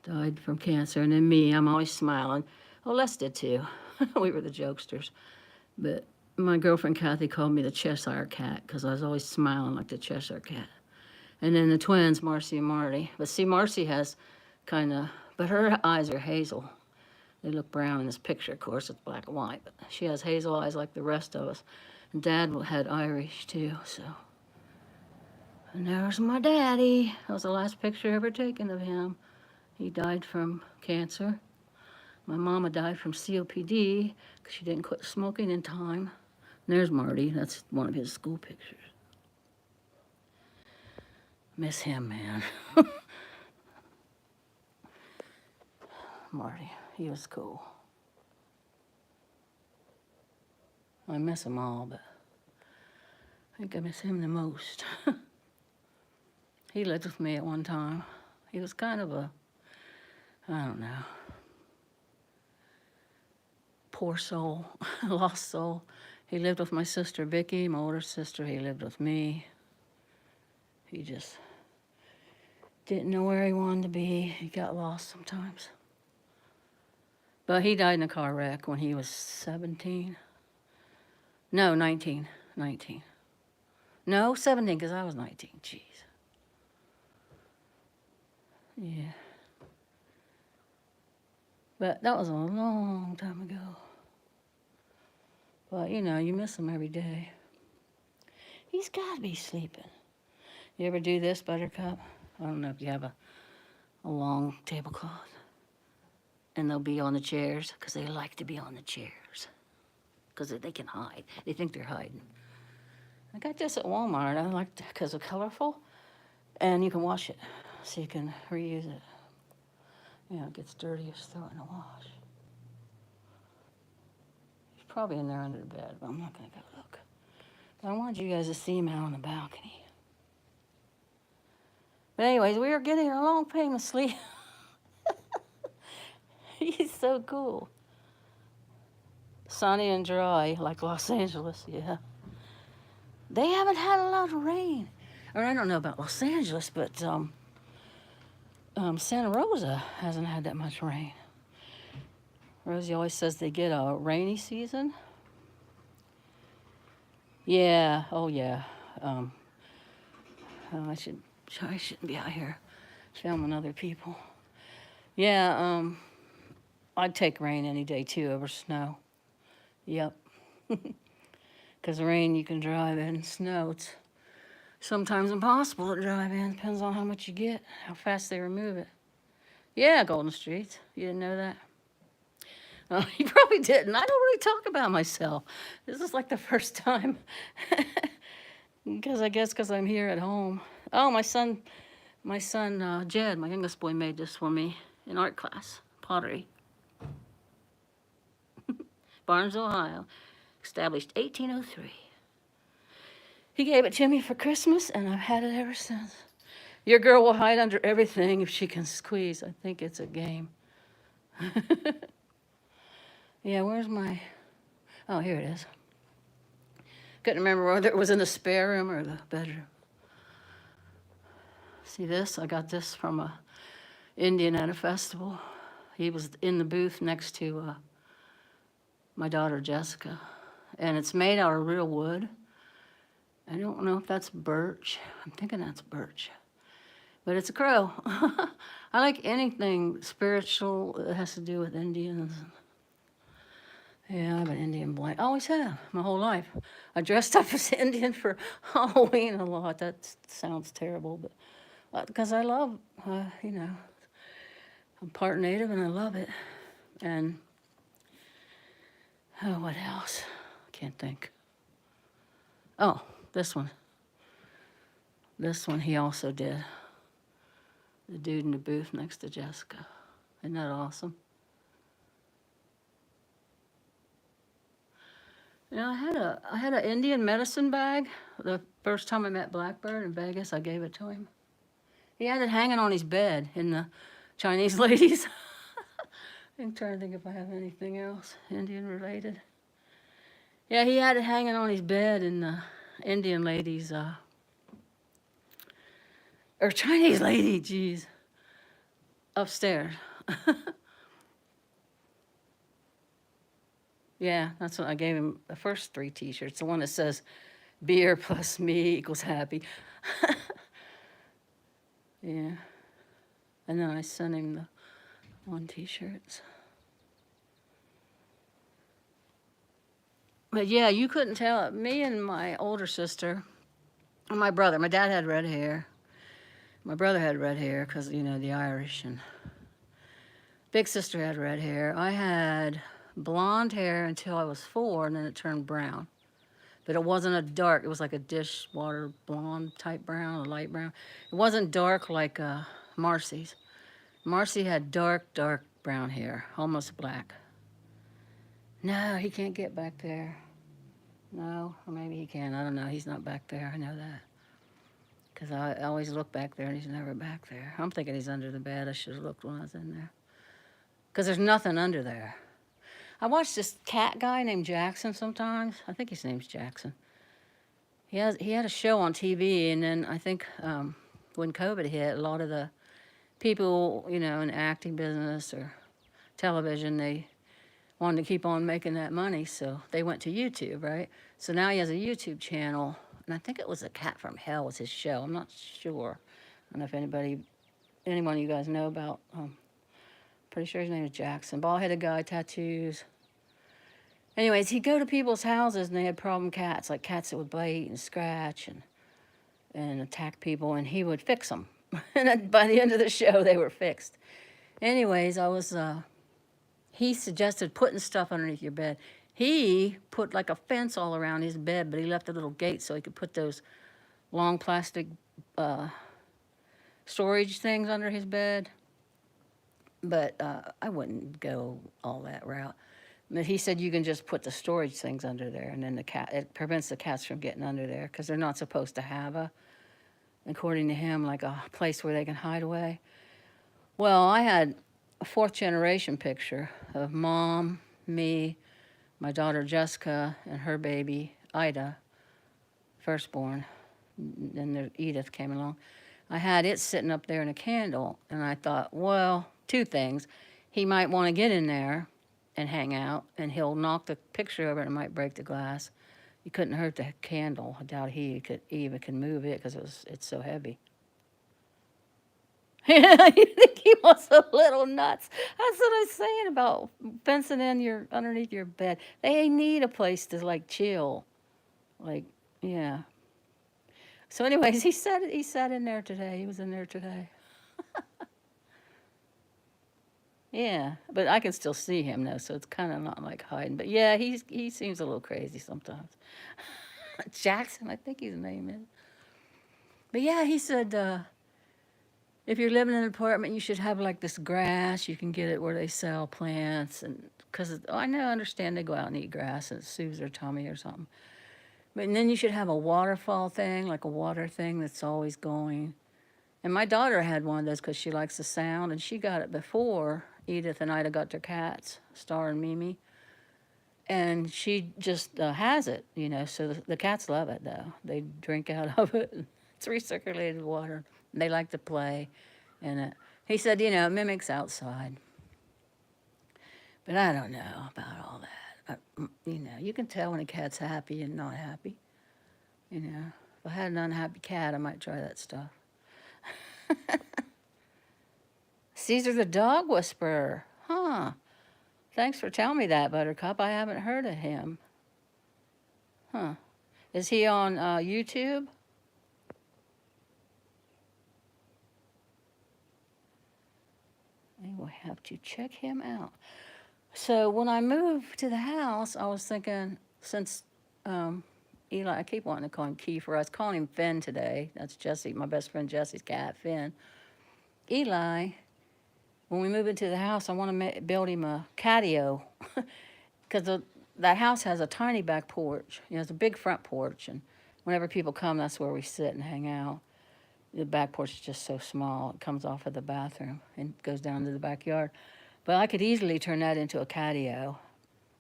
died from cancer. And then me, I'm always smiling. Oh, Les did too. We were the jokesters. But my girlfriend Kathy called me the Cheshire Cat because I was always smiling like the Cheshire Cat. And then the twins, Marcy and Marty. But see, Marcy has but her eyes are hazel. They look brown in this picture, of course, it's black and white, but she has hazel eyes like the rest of us. And Dad had Irish too, so. And there's my daddy. That was the last picture ever taken of him. He died from cancer. My mama died from COPD because she didn't quit smoking in time. And there's Marty, that's one of his school pictures. Miss him, man. Marty, he was cool. I miss them all, but I think I miss him the most. He lived with me at one time. He was kind of a, I don't know, poor soul, lost soul. He lived with my sister Vicky, my older sister. He lived with me. He just didn't know where he wanted to be. He got lost sometimes. But he died in a car wreck when he was 17. No, 19. No, 17, because I was 19. Jeez. Yeah. But that was a long time ago. But, you know, you miss him every day. He's got to be sleeping. You ever do this, Buttercup? I don't know if you have a long tablecloth. And they'll be on the chairs, because they like to be on the chairs. Because they can hide. They think they're hiding. I got this at Walmart. I like it because it's colorful. And you can wash it, so you can reuse it. You know, it gets dirty, just throw it in the wash. He's probably in there under the bed, but I'm not going to go look. But I wanted you guys to see him out on the balcony. But anyways, we are getting along painlessly. He's so cool. Sunny and dry, like Los Angeles, yeah. They haven't had a lot of rain. Or I don't know about Los Angeles, but Santa Rosa hasn't had that much rain. Rosie always says they get a rainy season. Yeah, oh yeah. I shouldn't be out here filming other people. Yeah, I'd take rain any day too over snow. Yep. Because rain you can drive in, snow it's sometimes impossible to drive in. Depends on how much you get, how fast they remove it. Yeah, Golden Streets. You didn't know that? Oh, you probably didn't. I don't really talk about myself. This is like the first time. Because I'm here at home. Oh, my son, Jed, my youngest boy, made this for me in art class, pottery. Barnes, Ohio. established 1803. He gave it to me for Christmas, and I've had it ever since. Your girl will hide under everything if she can squeeze. I think it's a game. Yeah, where's my... Oh, here it is. Couldn't remember whether it was in the spare room or the bedroom. See this? I got this from a Indian at a festival. He was in the booth next to my daughter Jessica. And it's made out of real wood. I don't know if that's birch. I'm thinking that's birch. But it's a crow. I like anything spiritual that has to do with Indians. Yeah, I have an Indian blanket. I always have, my whole life. I dressed up as Indian for Halloween a lot. That sounds terrible, but because I love, you know, I'm part Native and I love it. And, oh, what else? I can't think. Oh, this one. This one he also did. The dude in the booth next to Jessica. Isn't that awesome? You know, I had an Indian medicine bag. The first time I met Blackbird in Vegas, I gave it to him. He had it hanging on his bed in the Chinese ladies. I'm trying to think if I have anything else Indian related. Yeah, he had it hanging on his bed in the Indian ladies, or Chinese lady, geez, upstairs. Yeah, that's what I gave him, the first 3 t-shirts. The one that says, beer plus me equals happy. Yeah. And then I sent him the 1 t-shirts. But yeah, you couldn't tell. Me and my older sister, and my brother, my dad had red hair. My brother had red hair because, you know, the Irish. And big sister had red hair. I had blonde hair until I was 4, and then it turned brown. But it wasn't a dark, it was like a dishwater blonde type brown, a light brown. It wasn't dark like Marcy's. Marcy had dark, dark brown hair, almost black. No, he can't get back there. No, or maybe he can, I don't know. He's not back there, I know that. Because I always look back there and he's never back there. I'm thinking he's under the bed. I should have looked when I was in there. Because there's nothing under there. I watch this cat guy named Jackson sometimes. I think his name's Jackson. He had a show on TV, and then I think when COVID hit, a lot of the people, you know, in the acting business or television, they wanted to keep on making that money, so they went to YouTube, right? So now he has a YouTube channel, and I think it was A Cat from Hell was his show. I'm not sure. I don't know if anyone you guys know about. Pretty sure his name is Jackson. Bald-headed guy, tattoos. Anyways, he'd go to people's houses and they had problem cats, like cats that would bite and scratch and attack people, and he would fix them. And then by the end of the show, they were fixed. Anyways, he suggested putting stuff underneath your bed. He put like a fence all around his bed, but he left a little gate so he could put those long plastic storage things under his bed. But I wouldn't go all that route. But he said you can just put the storage things under there, and then it prevents the cats from getting under there because they're not supposed to have according to him, like a place where they can hide away. Well, I had a 4th generation picture of Mom, me, my daughter Jessica, and her baby Ida, firstborn. Then Edith came along. I had it sitting up there in a candle, and I thought, well, 2 things. He might want to get in there and hang out, and he'll knock the picture over and it might break the glass. You couldn't hurt the candle. I doubt he even can move it because it's so heavy. You think he was a little nuts. That's what I was saying about fencing in underneath your bed. They need a place to like chill. Like, yeah. So anyways, he sat in there today. He was in there today. Yeah, but I can still see him though, so it's kind of not like hiding. But yeah, he seems a little crazy sometimes. Jackson, I think his name is. But yeah, he said If you're living in an apartment, you should have like this grass. You can get it where they sell plants, and because I know, understand they go out and eat grass and it soothes their tummy or something. But and then you should have a waterfall thing, like a water thing that's always going. And my daughter had one of those because she likes the sound, and she got it before Edith and Ida got their cats, Star and Mimi. And she just has it, you know. So the cats love it, though. They drink out of it. It's recirculated water. They like to play in it. He said, you know, it mimics outside. But I don't know about all that. You know, you can tell when a cat's happy and not happy. You know, if I had an unhappy cat, I might try that stuff. Caesar the dog whisperer. Huh. Thanks for telling me that, Buttercup. I haven't heard of him. Huh. Is he on YouTube? I will have to check him out. So when I moved to the house, I was thinking, since Eli, I keep wanting to call him Kiefer. I was calling him Finn today. That's Jesse, my best friend Jesse's cat, Finn. Eli, when we move into the house, I want to build him a catio because that house has a tiny back porch. You know, it's a big front porch, and whenever people come, that's where we sit and hang out. The back porch is just so small. It comes off of the bathroom and goes down to the backyard. But I could easily turn that into a catio.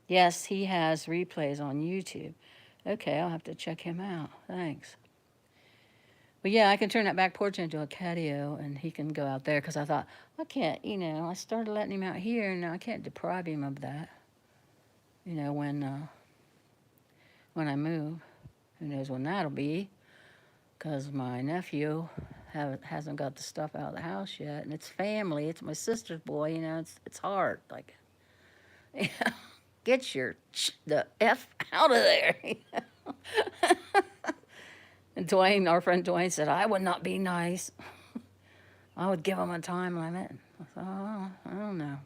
Yes, he has replays on YouTube. Okay, I'll have to check him out. Thanks. But yeah, I can turn that back porch into a catio, and he can go out there because I thought, I can't, you know, I started letting him out here, and I can't deprive him of that, you know, when I move. Who knows when that'll be, because my nephew hasn't got the stuff out of the house yet, and it's family. It's my sister's boy, you know, it's hard. Like, you know, get the F out of there. You know? And Dwayne, our friend Dwayne, said, I would not be nice. I would give him a time limit. I thought, oh, I don't know.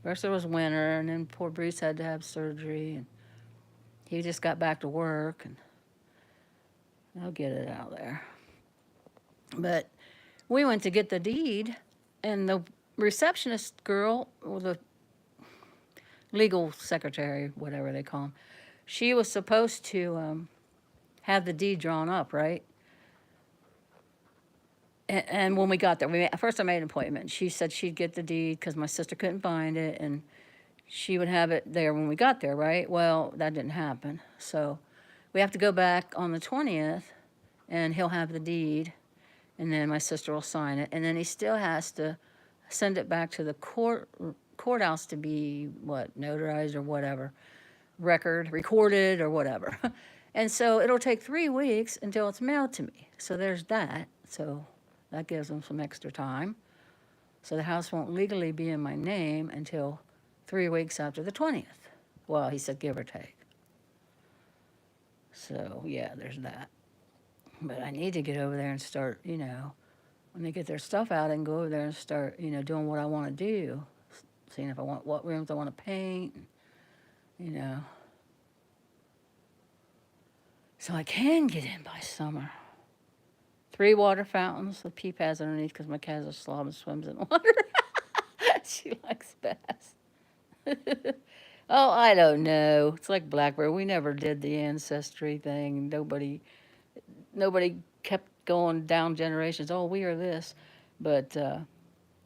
First it was winter, and then poor Bruce had to have surgery, and he just got back to work, and I'll get it out there. But we went to get the deed, and the receptionist girl, or the legal secretary, whatever they call them, she was supposed to have the deed drawn up, right? And when we got there, first I made an appointment. She said she'd get the deed because my sister couldn't find it, and she would have it there when we got there, right? Well, that didn't happen. So we have to go back on the 20th, and he'll have the deed, and then my sister will sign it. And then he still has to send it back to the courthouse to be, notarized or whatever, recorded or whatever. And so it'll take 3 weeks until it's mailed to me. So there's that. So that gives them some extra time. So the house won't legally be in my name until 3 weeks after the 20th. Well, he said give or take. So, yeah, there's that. But I need to get over there and start, you know, when they get their stuff out, I can go over there and start, you know, doing what I want to do. Seeing if I want, what rooms I want to paint, you know. So I can get in by summer. 3 water fountains with pee pads underneath because my cat is a slob and swims in water. She likes baths. Oh, I don't know. It's like Blackbird. We never did the ancestry thing. Nobody kept going down generations. Oh, we are this, but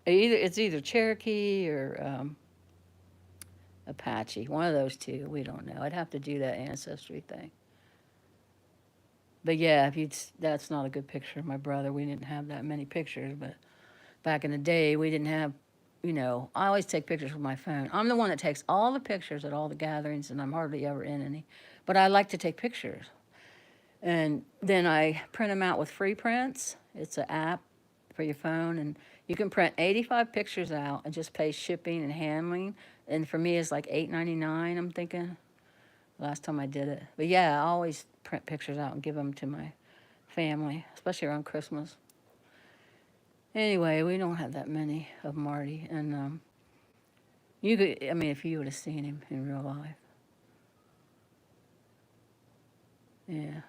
it's either Cherokee or Apache. One of those two. We don't know. I'd have to do that ancestry thing. But yeah, that's not a good picture of my brother. We didn't have that many pictures, but back in the day, we didn't have, you know, I always take pictures with my phone. I'm the one that takes all the pictures at all the gatherings, and I'm hardly ever in any. But I like to take pictures. And then I print them out with free prints. It's an app for your phone, and you can print 85 pictures out and just pay shipping and handling. And for me, it's like $8.99, I'm thinking, last time I did it. But yeah, I always print pictures out and give them to my family, especially around Christmas. Anyway, we don't have that many of Marty, and you could, I mean, if you would have seen him in real life. Yeah,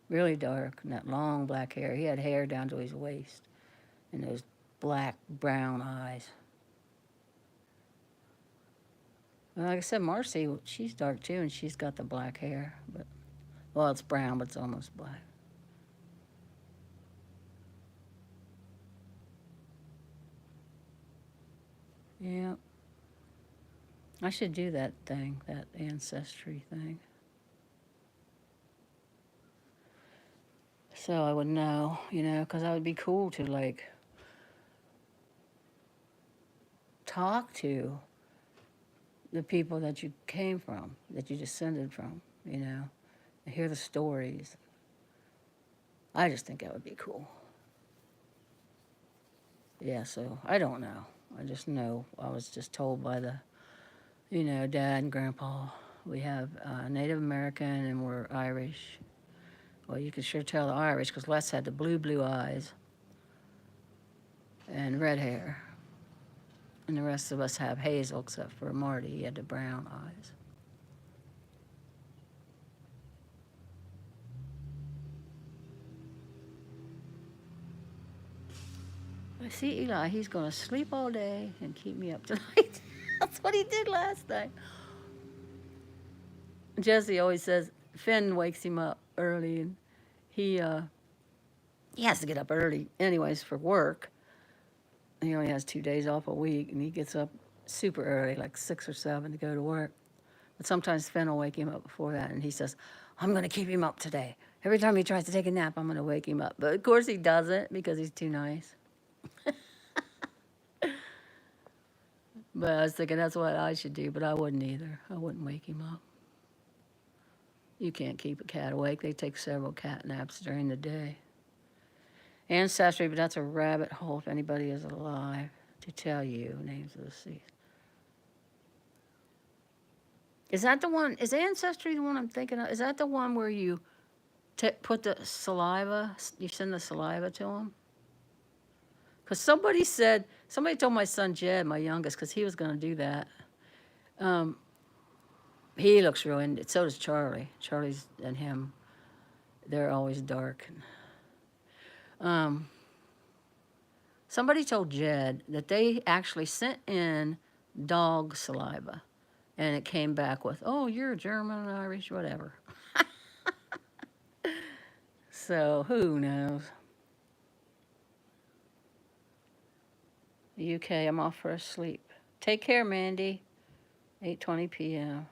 really dark, and that long black hair. He had hair down to his waist, and those black, brown eyes. Well, like I said, Marcy, she's dark too, and she's got the black hair. But well, it's brown, but it's almost black. Yeah. I should do that thing, that ancestry thing. So I would know, because that would be cool to, like, talk to the people that you came from, that you descended from, and hear the stories. I just think that would be cool. Yeah, so I don't know. I just know I was just told by the, dad and grandpa. We have Native American and we're Irish. Well, you can sure tell the Irish because Les had the blue eyes and red hair. And the rest of us have hazel except for Marty. He had the brown eyes. I see Eli. He's going to sleep all day and keep me up tonight. That's what he did last night. Jesse always says Finn wakes him up early, and he has to get up early anyways for work. He only has 2 days off a week, and he gets up super early, like 6 or 7, to go to work. But sometimes Finn will wake him up before that, and he says, I'm going to keep him up today. Every time he tries to take a nap, I'm going to wake him up. But of course he doesn't because he's too nice. But I was thinking that's what I should do, but I wouldn't either. I wouldn't wake him up. You can't keep a cat awake. They take several cat naps during the day. Ancestry, but that's a rabbit hole if anybody is alive to tell you names of the seas. Is that the one? Is Ancestry the one I'm thinking of? Is that the one where you put the saliva, you send the saliva to them? Because somebody told my son Jed, my youngest, because he was going to do that. He looks real into it. So does Charlie. Charlie's and him, they're always dark. Somebody told Jed that they actually sent in dog saliva, and it came back with, oh, you're German, Irish, whatever. So who knows? UK, I'm off for a sleep. Take care, Mandy. 8:20 p.m.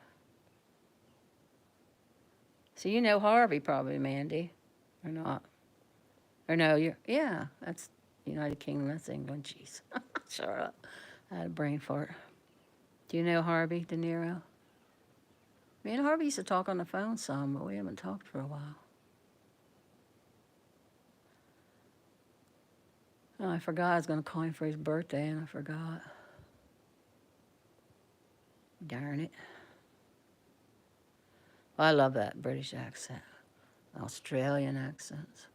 So you know Harvey probably, Mandy, or not? Or no, yeah, that's United Kingdom, that's England, jeez. Shut up. I had a brain fart. Do you know Harvey De Niro? Me and Harvey used to talk on the phone some, but we haven't talked for a while. Oh, I forgot I was going to call him for his birthday, and I forgot. Darn it. I love that British accent. Australian accents.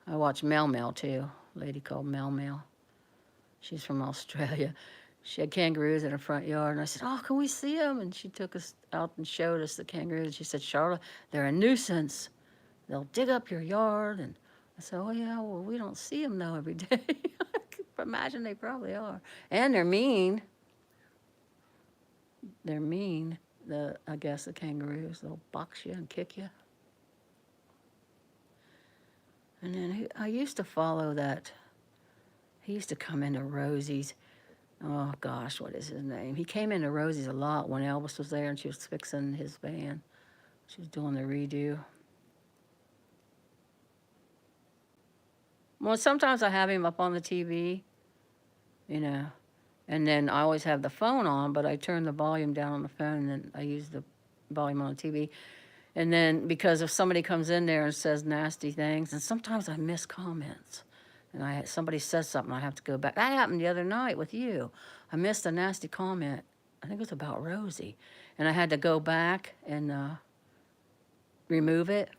I watch Mel Mel, too. A lady called Mel Mel. She's from Australia. She had kangaroos in her front yard, and I said, oh, can we see them? And she took us out and showed us the kangaroos. She said, Charlotte, they're a nuisance. They'll dig up your yard. And I said, oh, yeah, well, we don't see them, though, every day. I can imagine they probably are. And they're mean. They're mean, I guess, the kangaroos. They'll box you and kick you. And then I used to follow that. He used to come into Rosie's. Oh, gosh, what is his name? He came into Rosie's a lot when Elvis was there and she was fixing his van. She was doing the redo. Well, sometimes I have him up on the TV, and then I always have the phone on, but I turn the volume down on the phone, and then I use the volume on the TV. And then because if somebody comes in there and says nasty things, and sometimes I miss comments, and somebody says something, I have to go back. That happened the other night with you. I missed a nasty comment. I think it was about Rosie, and I had to go back and remove it.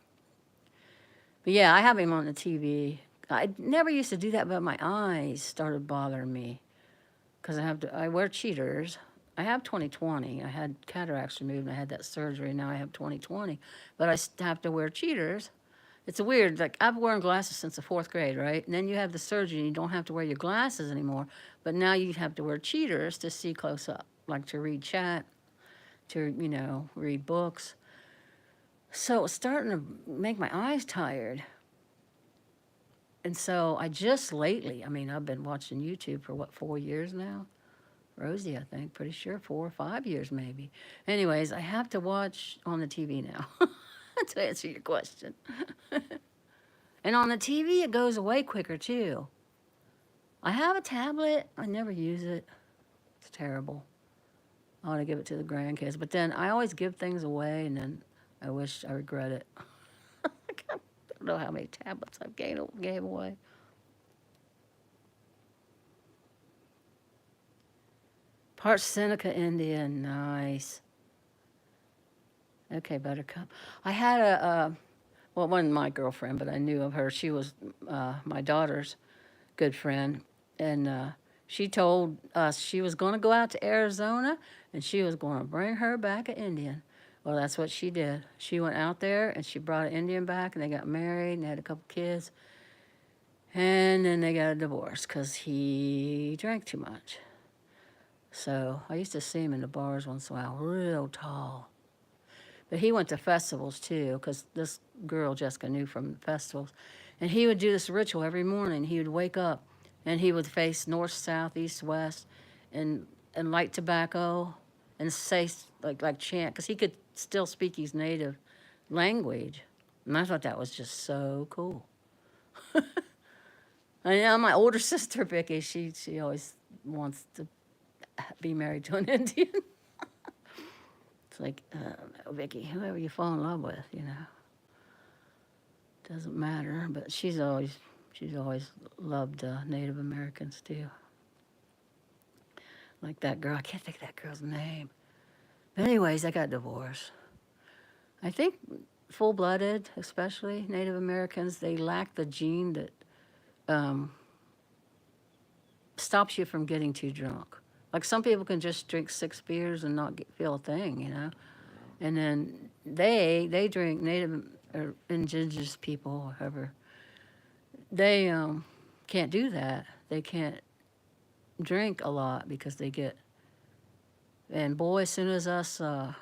But yeah, I have him on the TV. I never used to do that, but my eyes started bothering me because I wear cheaters. I have 20/20. I had cataracts removed and I had that surgery. Now I have 20/20. But I have to wear cheaters It's weird. Like, I've worn glasses since the 4th grade, right? And then you have the surgery and you don't have to wear your glasses anymore. But now you have to wear cheaters to see close up, like to read chat, to, read books. So it's starting to make my eyes tired. And so I just lately, I've been watching YouTube for 4 years now? Rosie, I think, pretty sure 4 or 5 years maybe. Anyways, I have to watch on the TV now to answer your question. And on the TV, it goes away quicker too. I have a tablet. I never use it. It's terrible. I want to give it to the grandkids. But then I always give things away, and then I regret it. I don't know how many tablets I've gave away. Part Seneca Indian, nice. Okay, Buttercup. I had well, it wasn't my girlfriend, but I knew of her. She was my daughter's good friend. And she told us she was going to go out to Arizona and she was going to bring her back an Indian. Well, that's what she did. She went out there and she brought an Indian back, and they got married and they had a couple kids. And then they got a divorce because he drank too much. So I used to see him in the bars once in a while, real tall. But he went to festivals too, because this girl Jessica knew from festivals. And he would do this ritual every morning. He would wake up and he would face north, south, east, west, and light tobacco and say, like chant, because he could still speak his native language. And I thought that was just so cool. I know my older sister, Vicky, she always wants to be married to an Indian. It's like, Vicky, whoever you fall in love with, doesn't matter. But she's always loved Native Americans too. Like that girl, I can't think of that girl's name. But anyways, they got divorced. I think full-blooded, especially Native Americans, they lack the gene that stops you from getting too drunk. Like some people can just drink 6 beers and not feel a thing, And then they drink, Native or indigenous people, whoever, they can't do that. They can't drink a lot because they get, and boy, as soon as us, I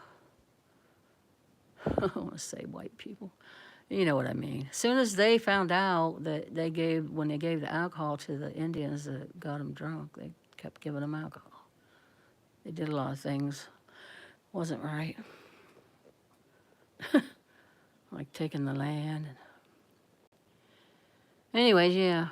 don't want to say white people, you know what I mean. As soon as they found out that when they gave the alcohol to the Indians that got them drunk, they kept giving them alcohol. They did a lot of things. Wasn't right. Like taking the land. Anyways, yeah.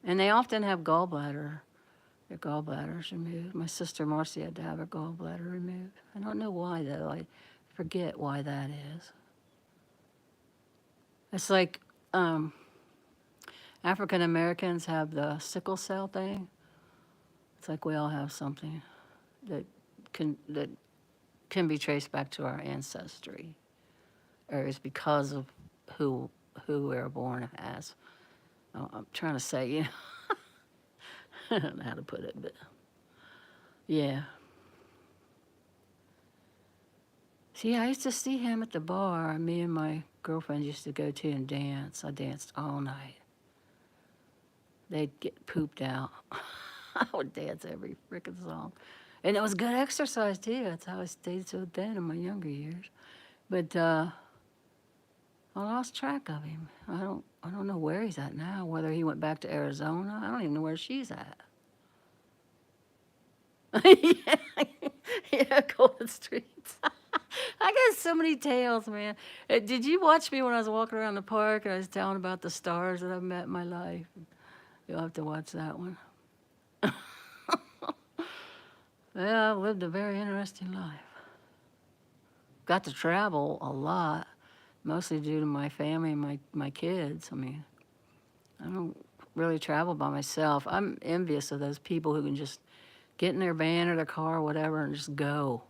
And they often have their gallbladders removed. My sister Marcy had to have her gallbladder removed. I don't know why, though. I forget why that is. It's like African Americans have the sickle cell thing. It's like we all have something that can be traced back to our ancestry, or is because of who we were born as. I'm trying to say, I don't know how to put it, but yeah. See, I used to see him at the bar. Me and my girlfriend used to go to and dance. I danced all night. They'd get pooped out. I would dance every frickin' song. And it was good exercise, too. That's how I stayed so thin in my younger years. But I lost track of him. I don't know where he's at now, whether he went back to Arizona. I don't even know where she's at. Yeah, Golden Streets. I got so many tales, man. Did you watch me when I was walking around the park and I was telling about the stars that I've met in my life? You'll have to watch that one. Well, I've lived a very interesting life. Got to travel a lot, mostly due to my family and my kids. I don't really travel by myself. I'm envious of those people who can just get in their van or their car or whatever and just go,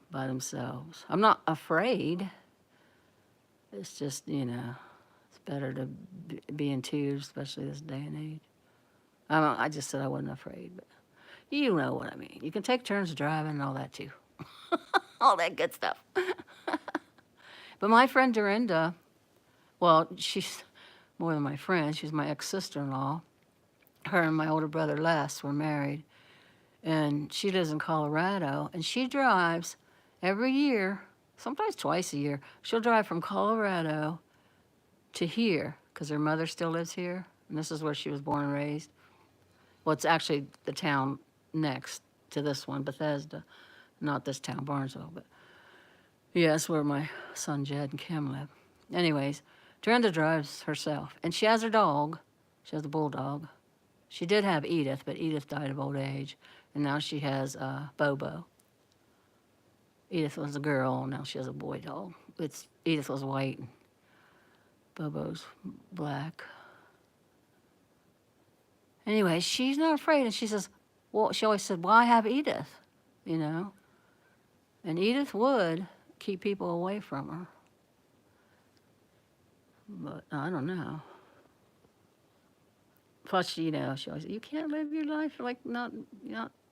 by themselves. I'm not afraid. It's just, it's better to be in two, especially this day and age. I just said I wasn't afraid, but you know what I mean. You can take turns driving and all that too. All that good stuff. But my friend Dorinda, well, she's more than my friend. She's my ex-sister-in-law. Her and my older brother Les were married. And she lives in Colorado. And she drives every year, sometimes twice a year. She'll drive from Colorado to here because her mother still lives here. And this is where she was born and raised. Well, it's actually the town next to this one, Bethesda. Not this town, Barnesville, but yeah, that's where my son Jed and Kim live. Anyways, Dorinda drives herself, and she has her dog. She has a bulldog. She did have Edith, but Edith died of old age, and now she has Bobo. Edith was a girl, and now she has a boy dog. Edith was white, and Bobo's black. Anyway, she's not afraid, and she says, well, she always said, well, I have Edith, you know. And Edith would keep people away from her. But I don't know. Plus, you know, she always said, you can't live your life like not,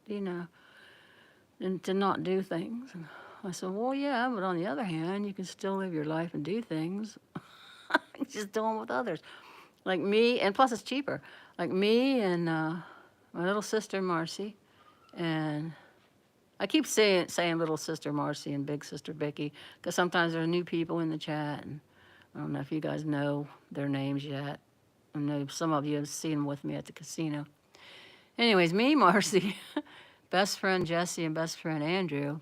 you know, and to not do things. And I said, well, yeah, but on the other hand, you can still live your life and do things. Just do them with others. Like me, and plus it's cheaper. Like me and my little sister Marcy, and I keep saying little sister Marcy and big sister Vicky, because sometimes there are new people in the chat, and I don't know if you guys know their names yet. I know some of you have seen them with me at the casino. Anyways, me, Marcy, best friend Jesse and best friend Andrew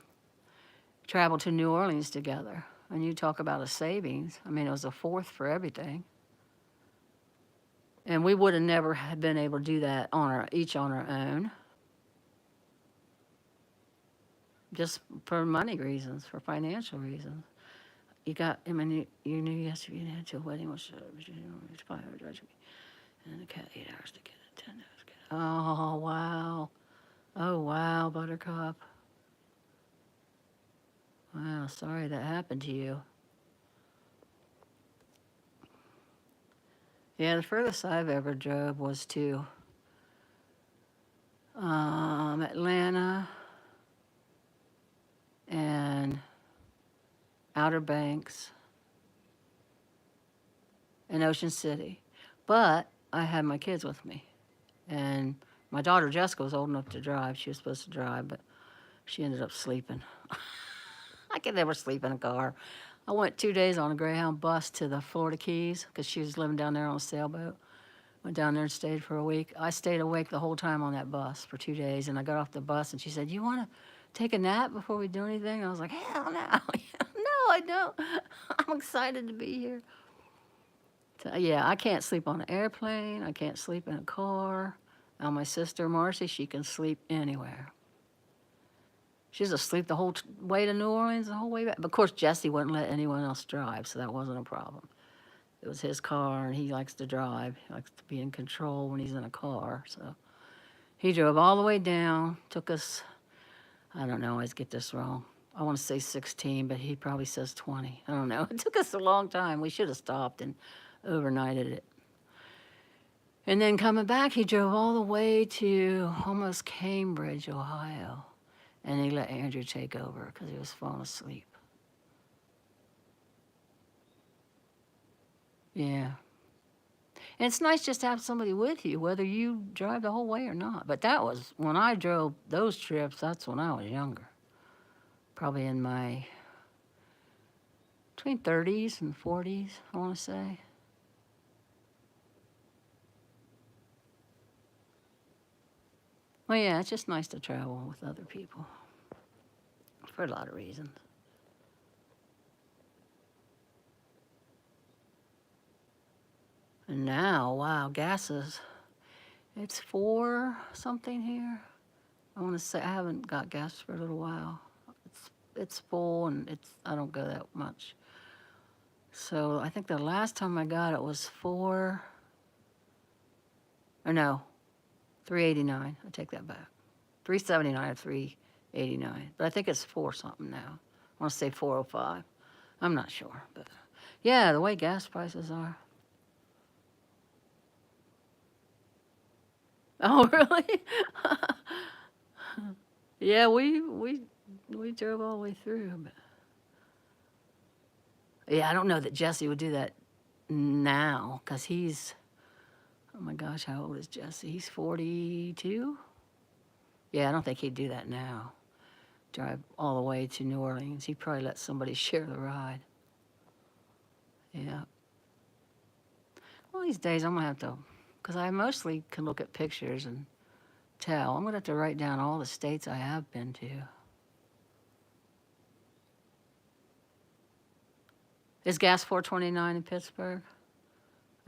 traveled to New Orleans together. And you talk about a savings. I mean, it was a fourth for everything. And we would have never had been able to do that each on our own. Just for money reasons, for financial reasons. You knew yesterday you had to a wedding, which it's 5 hours, and it got 8 hours to get it, 10 hours to get it. Oh, wow. Oh, wow, Buttercup. Wow, sorry that happened to you. Yeah, the furthest I've ever drove was to Atlanta and Outer Banks and Ocean City. But I had my kids with me. And my daughter Jessica was old enough to drive. She was supposed to drive, but she ended up sleeping. I could never sleep in a car. I went 2 days on a Greyhound bus to the Florida Keys because she was living down there on a sailboat. Went down there and stayed for a week. I stayed awake the whole time on that bus for 2 days, and I got off the bus, and she said, you want to take a nap before we do anything? I was like, hell no. No, I don't. I'm excited to be here. So, yeah, I can't sleep on an airplane. I can't sleep in a car. Now, my sister, Marcy, she can sleep anywhere. She was asleep the whole way to New Orleans, the whole way back. But, of course, Jesse wouldn't let anyone else drive, so that wasn't a problem. It was his car, and he likes to drive. He likes to be in control when he's in a car. So he drove all the way down, took us, I don't know, I always get this wrong. I want to say 16, but he probably says 20. I don't know. It took us a long time. We should have stopped and overnighted it. And then coming back, he drove all the way to almost Cambridge, Ohio. And he let Andrew take over because he was falling asleep. Yeah. And it's nice just to have somebody with you, whether you drive the whole way or not. But that was, when I drove those trips, that's when I was younger. Probably in my, between 30s and 40s, I want to say. Well, yeah, it's just nice to travel with other people for a lot of reasons. And now, wow, gases. It's 4 something here. I want to say I haven't got gas for a little while. It's full, and I don't go that much. So I think the last time I got it was 389. I take that back. 379 or 389. But I think it's 4 something now. I want to say 405. I'm not sure, but yeah, the way gas prices are. Oh, really? Yeah, we drove all the way through, but Yeah, I don't know that Jesse would do that now, because he's, oh my gosh, how old is Jesse? He's 42? Yeah, I don't think he'd do that now. Drive all the way to New Orleans. He'd probably let somebody share the ride. Yeah. Well, these days I'm gonna have to, because I mostly can look at pictures and tell. I'm gonna have to write down all the states I have been to. Is gas 4.29 in Pittsburgh?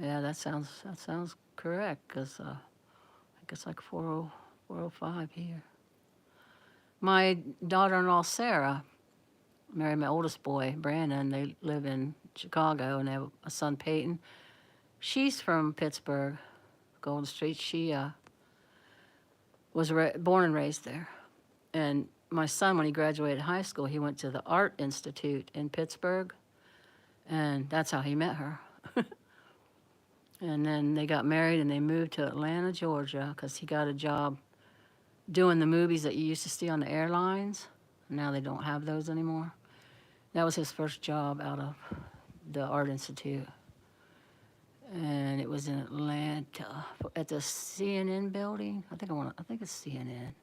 Yeah, that sounds correct, because I think it's like 405 here. My daughter-in-law Sarah married my oldest boy Brandon. They live in Chicago and they have a son Peyton. She's from Pittsburgh, Golden Street. She was born and raised there. And my son, when he graduated high school, he went to the Art Institute in Pittsburgh, and that's how he met her. And then they got married and they moved to Atlanta, Georgia, because he got a job doing the movies that you used to see on the airlines. Now they don't have those anymore. That was his first job out of the Art Institute. And it was in Atlanta at the CNN building. I think it's CNN.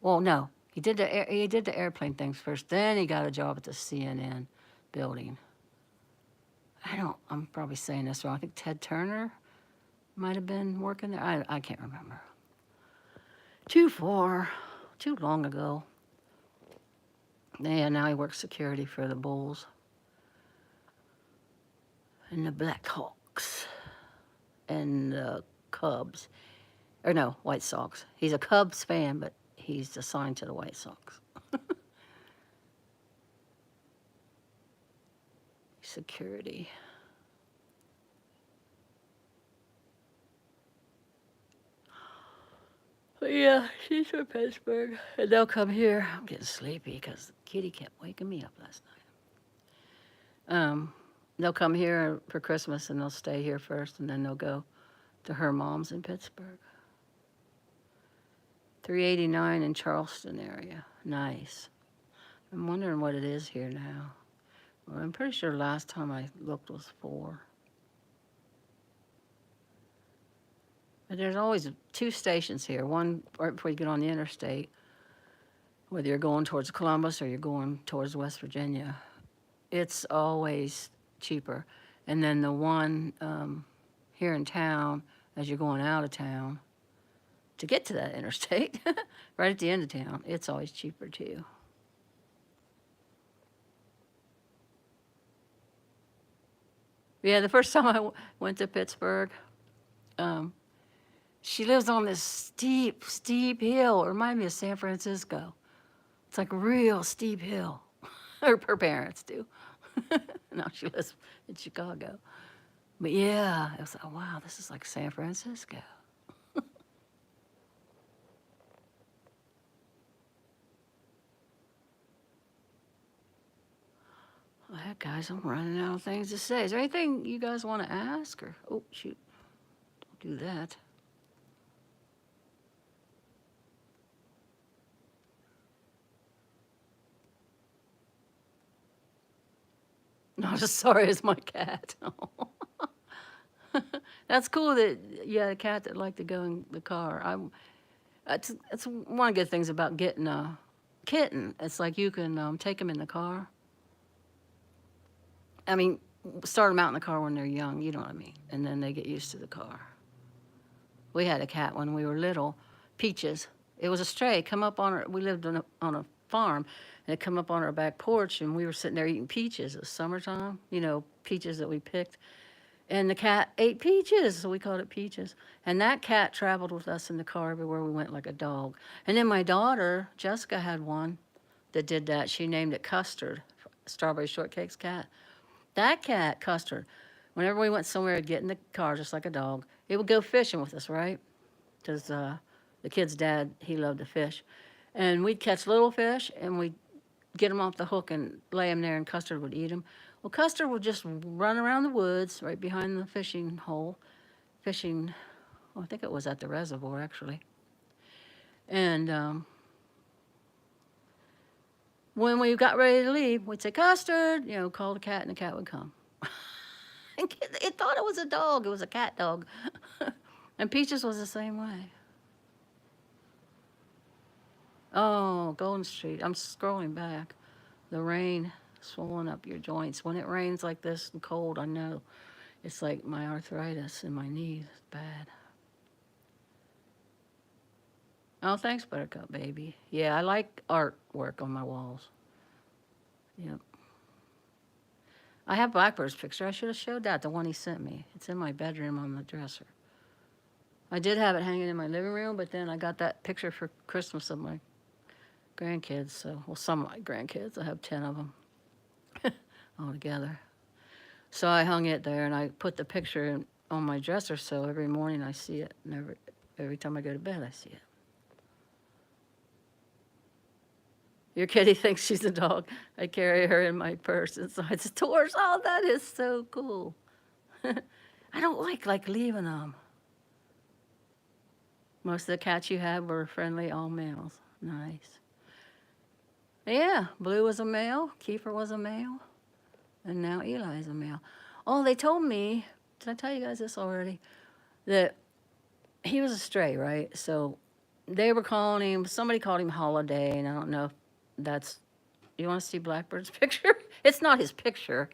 Well, no, he did the airplane things first. Then he got a job at the CNN building. I'm probably saying this wrong. I think Ted Turner might have been working there. I can't remember. Too long ago. Yeah, now he works security for the Bulls and the Blackhawks and the Cubs. Or no, White Sox. He's a Cubs fan, but he's assigned to the White Sox. Security. But yeah, she's from Pittsburgh. And they'll come here. I'm getting sleepy because the kitty kept waking me up last night. They'll come here for Christmas and they'll stay here first, and then they'll go to her mom's in Pittsburgh. 389 in Charleston area. Nice. I'm wondering what it is here now. Well, I'm pretty sure last time I looked was 4. But there's always 2 stations here. One right before you get on the interstate, whether you're going towards Columbus or you're going towards West Virginia. It's always cheaper. And then the one here in town, as you're going out of town, to get to that interstate, right at the end of town, it's always cheaper too. Yeah, the first time I went to Pittsburgh, she lives on this steep hill. It reminded me of San Francisco. It's like a real steep hill. Her parents do. Now she lives in Chicago. But yeah, it was like, wow, this is like San Francisco. Well, heck, guys, I'm running out of things to say. Is there anything you guys want to ask? Or, oh, shoot, don't do that. Not as sorry as my cat. That's cool that you had a cat that liked to go in the car. That's one of the good things about getting a kitten. It's like you can take them in the car. I mean, start them out in the car when they're young, you know what I mean? And then they get used to the car. We had a cat when we were little, Peaches. It was a stray. Come up on her. We lived on a farm, and it come up on our back porch, and we were sitting there eating peaches. It was summertime, peaches that we picked. And the cat ate peaches, so we called it Peaches. And that cat traveled with us in the car everywhere we went like a dog. And then my daughter, Jessica, had one that did that. She named it Custard, Strawberry Shortcake's cat. That cat, Custard, whenever we went somewhere, it'd get in the car just like a dog. It would go fishing with us, right? Because the kid's dad, he loved to fish. And we'd catch little fish, and we'd get them off the hook and lay them there, and Custard would eat them. Well, Custard would just run around the woods right behind the fishing hole, fishing, well, I think it was at the reservoir, actually. And when we got ready to leave, we'd say, Custard, call the cat, and the cat would come. And it thought it was a dog. It was a cat dog. And Peaches was the same way. Oh, Golden Street. I'm scrolling back. The rain swollen up your joints. When it rains like this and cold, I know it's like my arthritis in my knees. It's bad. Oh, thanks, Buttercup, baby. Yeah, I like artwork on my walls. Yep. I have Blackbird's picture. I should have showed that, the one he sent me. It's in my bedroom on the dresser. I did have it hanging in my living room, but then I got that picture for Christmas of my grandkids. So, well, some of my grandkids. I have 10 of them all together. So I hung it there, and I put the picture on my dresser, so every morning I see it, and every time I go to bed I see it. Your kitty thinks she's a dog. I carry her in my purse inside stores. Oh, that is so cool. I don't like leaving them. Most of the cats you had were friendly, all males. Nice. Yeah, Blue was a male, Kiefer was a male, and now Eli's a male. Oh, they told me, did I tell you guys this already? That he was a stray, right? So they were calling him, somebody called him Holiday, and I don't know if that's, you want to see Blackbird's picture? It's not his picture.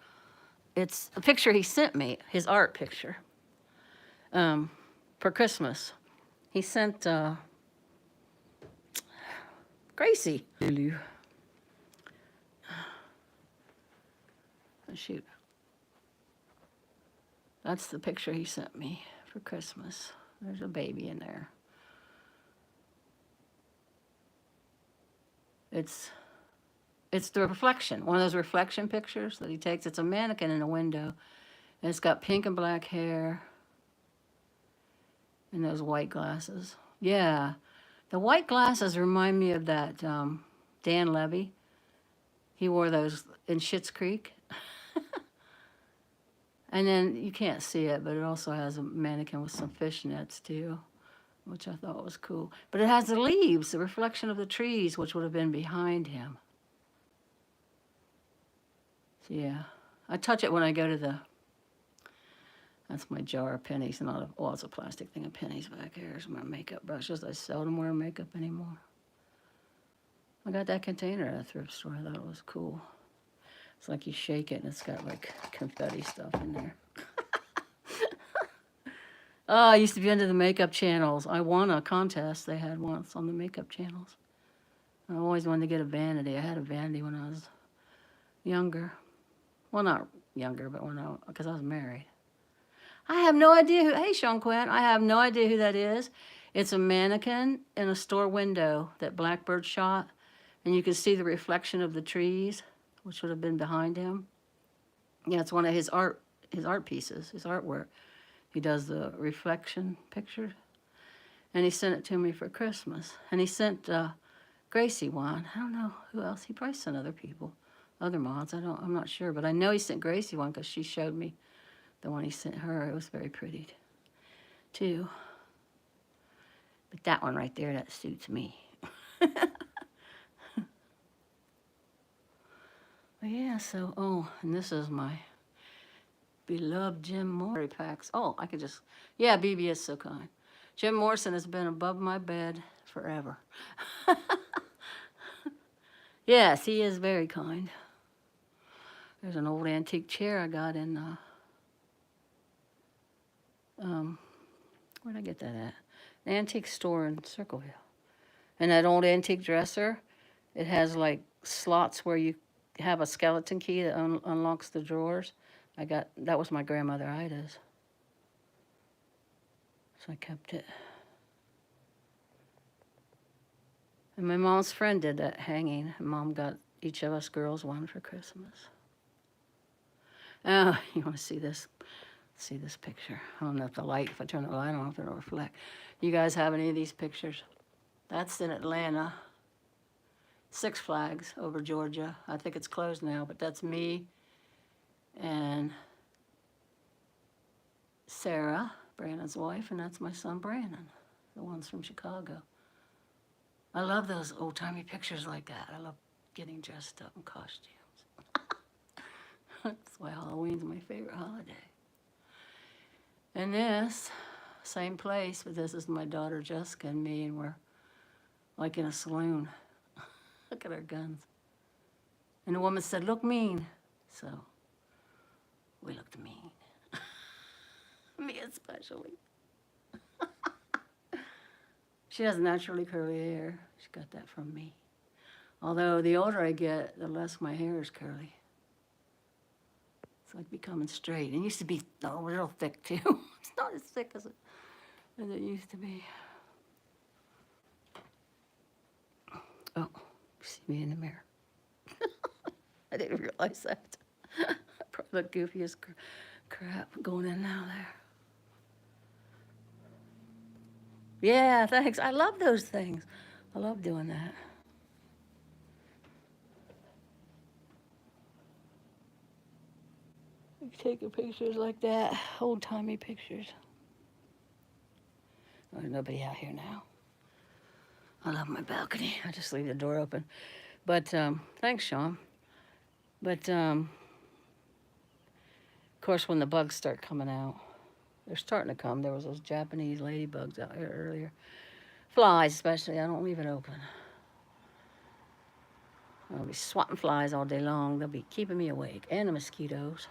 It's a picture he sent me, his art picture, for Christmas. He sent Gracie. Oh, shoot. That's the picture he sent me for Christmas. There's a baby in there. It's the reflection, one of those reflection pictures that he takes. It's a mannequin in a window, and it's got pink and black hair and those white glasses. Yeah, the white glasses remind me of that Dan Levy. He wore those in Schitt's Creek. And then you can't see it, but it also has a mannequin with some fishnets too, which I thought was cool. But it has the leaves, the reflection of the trees, which would have been behind him. So yeah, I touch it when I go to the, that's my jar of pennies, well, it's a plastic thing of pennies back here. Here's my makeup brushes. I seldom wear makeup anymore. I got that container at a thrift store. I thought it was cool. It's like you shake it and it's got like confetti stuff in there. Oh, I used to be into the makeup channels. I won a contest they had once on the makeup channels. I always wanted to get a vanity. I had a vanity when I was younger. Well, not younger, but because I was married. I have no idea who, hey, Sean Quinn, I have no idea who that is. It's a mannequin in a store window that Blackbird shot, and you can see the reflection of the trees, which would have been behind him. Yeah, it's one of his art pieces, his artwork. He does the reflection picture, and he sent it to me for Christmas. And he sent Gracie one. I don't know who else. He probably sent other people, other mods. I'm not sure, but I know he sent Gracie one because she showed me the one he sent her. It was very pretty, too. But that one right there, that suits me. But yeah, so, oh, and this is my beloved Jim Morrison packs. Oh, I could just, yeah, BB is so kind. Jim Morrison has been above my bed forever. Yes, he is very kind. There's an old antique chair I got in, where'd I get that at? An antique store in Circleville. And that old antique dresser, it has like slots where you have a skeleton key that unlocks the drawers. That was my grandmother Ida's. So I kept it. And my mom's friend did that hanging. Mom got each of us girls one for Christmas. Oh, you want to see this? See this picture. I don't know if if I turn the light on, if it'll reflect. You guys have any of these pictures? That's in Atlanta. Six Flags over Georgia. I think it's closed now, but that's me and Sarah, Brandon's wife, and that's my son Brandon, the one's from Chicago. I love those old-timey pictures like that. I love getting dressed up in costumes. That's why Halloween's my favorite holiday. And this, same place, but this is my daughter Jessica and me, and we're like in a saloon. Look at our guns. And the woman said, look mean. So we looked mean. Me especially. She has naturally curly hair. She got that from me. Although the older I get, the less my hair is curly. It's like becoming straight. It used to be real thick too. It's not as thick as it used to be. Oh, you see me in the mirror. I didn't realize that. Probably the goofiest crap going in now there. Yeah, thanks. I love those things. I love doing that. Taking pictures like that, old-timey pictures. Oh, there's nobody out here now. I love my balcony. I just leave the door open. But thanks, Sean. But of course, when the bugs start coming out, they're starting to come. There was those Japanese ladybugs out here earlier. Flies, especially. I don't leave it open. I'll be swatting flies all day long. They'll be keeping me awake. And the mosquitoes.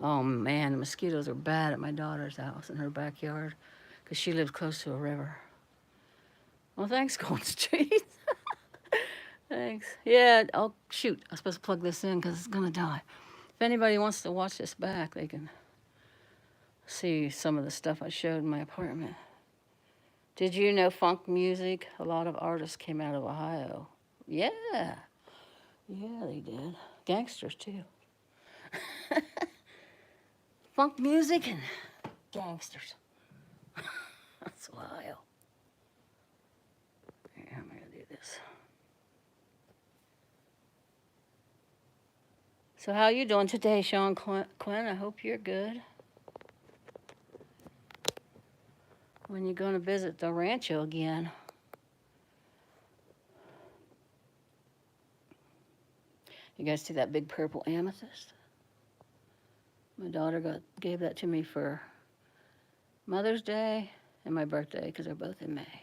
Oh man, the mosquitoes are bad at my daughter's house in her backyard because she lives close to a river. Well, thanks, Golden Street. Thanks. Yeah, oh, shoot. I was supposed to plug this in because it's going to die. If anybody wants to watch this back, they can see some of the stuff I showed in my apartment. Did you know funk music? A lot of artists came out of Ohio. Yeah. Yeah, they did. Gangsters, too. Funk music and gangsters. That's Ohio. Here, I'm going to do this. So how you doing today, Sean Quinn? I hope you're good. When you going to visit the rancho again? You guys see that big purple amethyst? My daughter gave that to me for Mother's Day and my birthday because they're both in May.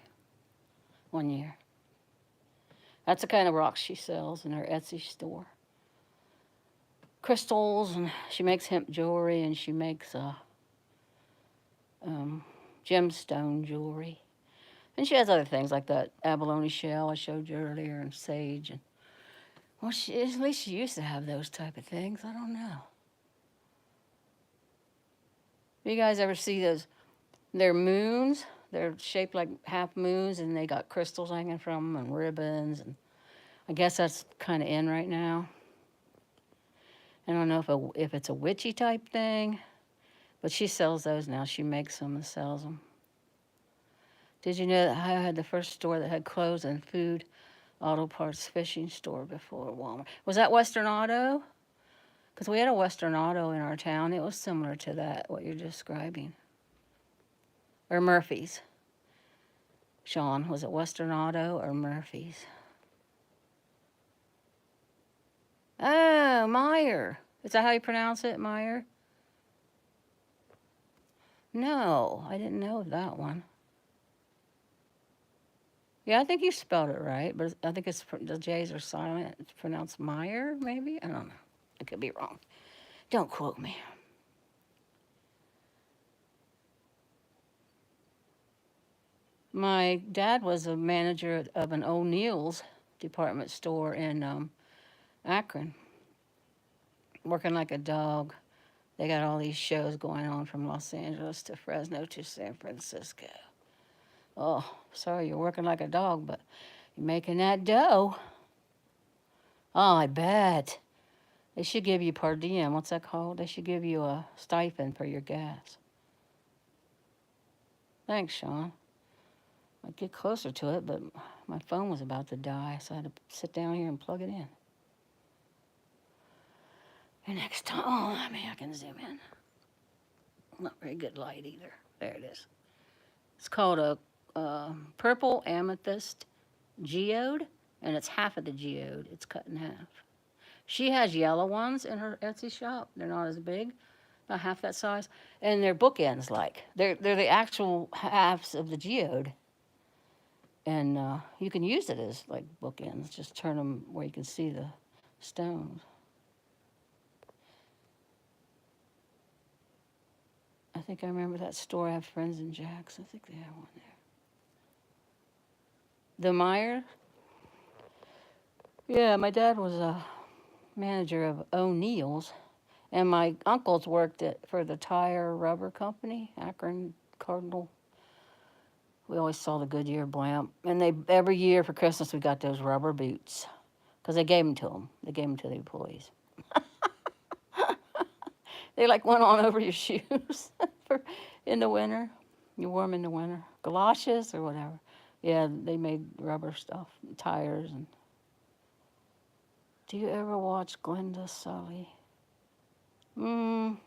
1 year. That's the kind of rocks she sells in her Etsy store. Crystals, and she makes hemp jewelry, and she makes gemstone jewelry. And she has other things like that abalone shell I showed you earlier, and sage. And well, at least she used to have those type of things. I don't know. You guys ever see those? They're moons. They're shaped like half moons, and they got crystals hanging from them and ribbons. And I guess that's kind of in right now. I don't know if it's a witchy type thing, but she sells those now. She makes them and sells them. Did you know that I had the first store that had clothes and food, auto parts, fishing store before Walmart? Was that Western Auto? Because we had a Western Auto in our town. It was similar to that, what you're describing. Or Murphy's. Sean, was it Western Auto or Murphy's? Oh, Meyer. Is that how you pronounce it, Meyer? No, I didn't know that one. Yeah, I think you spelled it right, but I think the J's are silent. It's pronounced Meyer, maybe? I don't know. I could be wrong. Don't quote me. My dad was a manager of an O'Neill's department store in Akron, working like a dog. They got all these shows going on from Los Angeles to Fresno to San Francisco. Oh, sorry, you're working like a dog, but you're making that dough. Oh, I bet. They should give you per diem. What's that called? They should give you a stipend for your gas. Thanks, Sean. I'd get closer to it, but my phone was about to die, so I had to sit down here and plug it in. And next time, oh, I mean, I can zoom in. Not very good light either. There it is. It's called a purple amethyst geode. and it's half of the geode. It's cut in half. She has yellow ones in her Etsy shop. They're not as big, about half that size, and they're bookends. Like they're the actual halves of the geode, and you can use it as like bookends. Just turn them where you can see the stones. I think I remember that store. I have friends in Jack's. I think they have one there. The Meyer. Yeah, my dad was a manager of O'Neill's, and my uncles worked for the tire rubber company, Akron Cardinal. We always saw the Goodyear blimp, and they every year for Christmas we got those rubber boots because they gave them to them. They gave them to the employees. They like went on over your shoes for in the winter. You wore them in the winter, galoshes or whatever. Yeah, they made rubber stuff, tires. And do you ever watch Glenda Sully? No,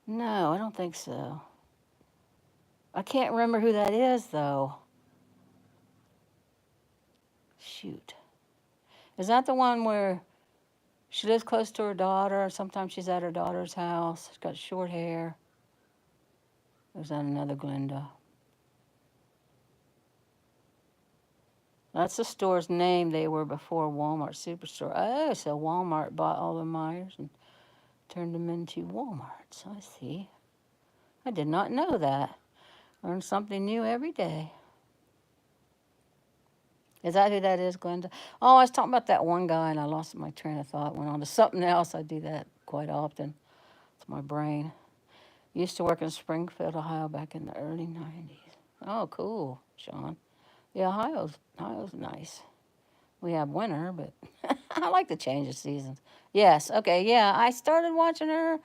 I don't think so. I can't remember who that is though. Shoot, is that the one where she lives close to her daughter? Sometimes she's at her daughter's house. She's got short hair. Or is that another Glenda? That's the store's name. They were before Walmart Superstore. Oh, so Walmart bought all the Myers and turned them into Walmarts. I see. I did not know that. Learn something new every day. Is that who that is, Glenda? Oh, I was talking about that one guy and I lost my train of thought. Went on to something else. I do that quite often. It's my brain. Used to work in Springfield, Ohio back in the early 90s. Oh, cool, Sean. Yeah, Ohio's nice. We have winter, but I like to change the seasons. Yes, okay, yeah. I started watching her,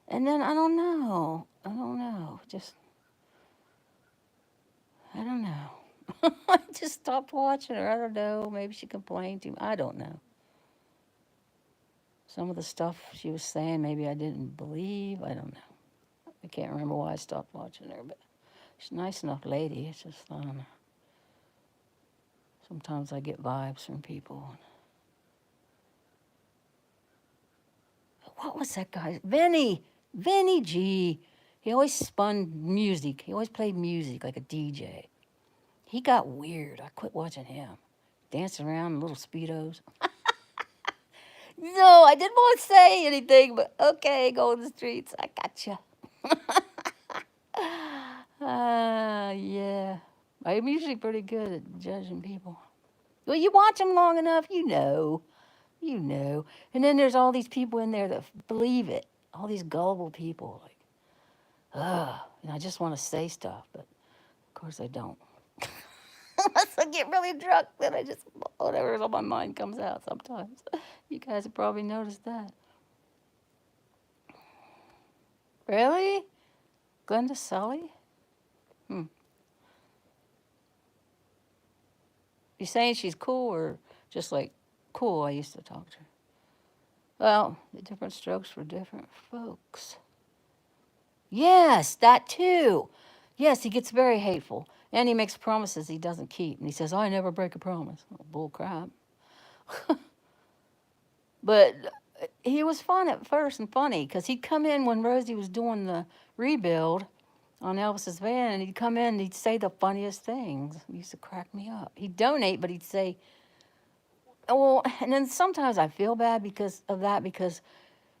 and then I don't know. Just, I don't know. I just stopped watching her. I don't know. Maybe she complained to me. I don't know. Some of the stuff she was saying, maybe I didn't believe. I don't know. I can't remember why I stopped watching her, but she's a nice enough lady. It's just, I don't know. Sometimes I get vibes from people. What was that guy? Vinny G. He always spun music. He always played music like a DJ. He got weird. I quit watching him. Dancing around in little Speedos. No, I didn't want to say anything, but okay, go in the streets. I gotcha. Yeah. I'm usually pretty good at judging people. Well, you watch them long enough, you know. You know. And then there's all these people in there that believe it. All these gullible people. Like, and I just want to say stuff, but of course I don't. Unless I get really drunk, then I just, whatever's on my mind comes out sometimes. You guys have probably noticed that. Really? Glenda Sully? You saying she's cool or just like cool? I used to talk to her. Well, the different strokes for different folks. Yes, that too. Yes, he gets very hateful. And he makes promises he doesn't keep. And he says, I never break a promise. Oh, bull crap. But he was fun at first and funny because he'd come in when Rosie was doing the rebuild on Elvis's van, and he'd come in and he'd say the funniest things. It used to crack me up. He'd donate, but he'd say, well, and then sometimes I feel bad because of that because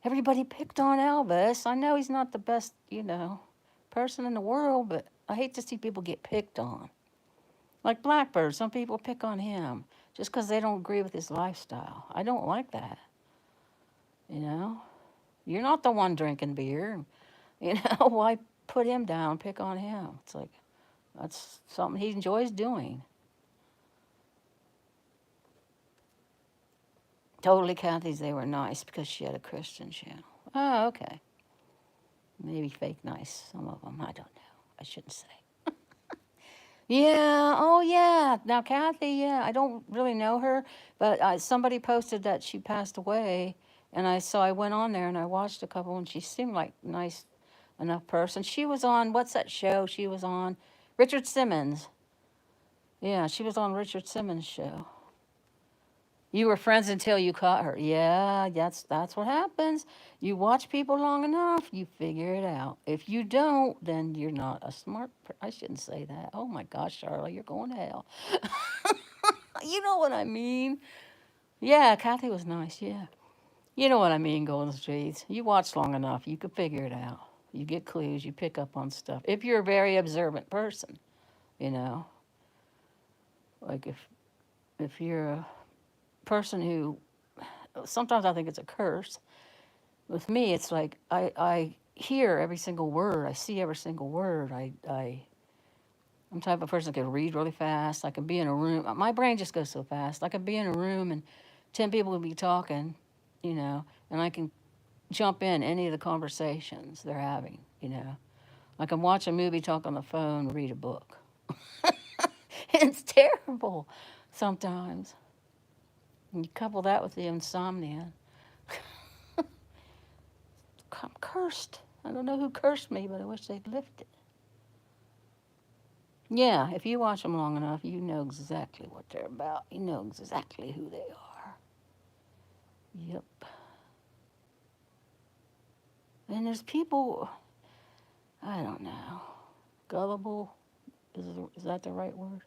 everybody picked on Elvis. I know he's not the best, person in the world, but I hate to see people get picked on. Like Blackbird, some people pick on him just because they don't agree with his lifestyle. I don't like that. You're not the one drinking beer. Why put him down, pick on him? It's like, that's something he enjoys doing. Totally Kathy's, they were nice because she had a Christian channel. Oh, okay. Maybe fake nice, some of them. I don't know. I shouldn't say. Yeah, oh yeah. Now, Kathy, yeah, I don't really know her, but somebody posted that she passed away, and I went on there and I watched a couple, and she seemed like a nice enough person. She was on, what's that show she was on? Richard Simmons. Yeah, she was on Richard Simmons' show. You were friends until you caught her. Yeah, that's what happens. You watch people long enough, you figure it out. If you don't, then you're not a smart. I shouldn't say that. Oh my gosh, Charlotte, you're going to hell. You know what I mean? Yeah, Kathy was nice. Yeah, you know what I mean. Golden Streets. You watch long enough, you can figure it out. You get clues. You pick up on stuff. If you're a very observant person, you know, like if you're a person who sometimes I think it's a curse. With me, it's like I hear every single word. I see every single word. I'm the type of person that can read really fast. I can be in a room. My brain just goes so fast. I can be in a room and 10 people will be talking, you know, and I can jump in any of the conversations they're having, you know. I can watch a movie, talk on the phone, read a book. It's terrible sometimes. And you couple that with the insomnia. I'm cursed. I don't know who cursed me, but I wish they'd lift it. Yeah, if you watch them long enough, you know exactly what they're about. You know exactly who they are. Yep. And there's people, I don't know, gullible. Is that the right word?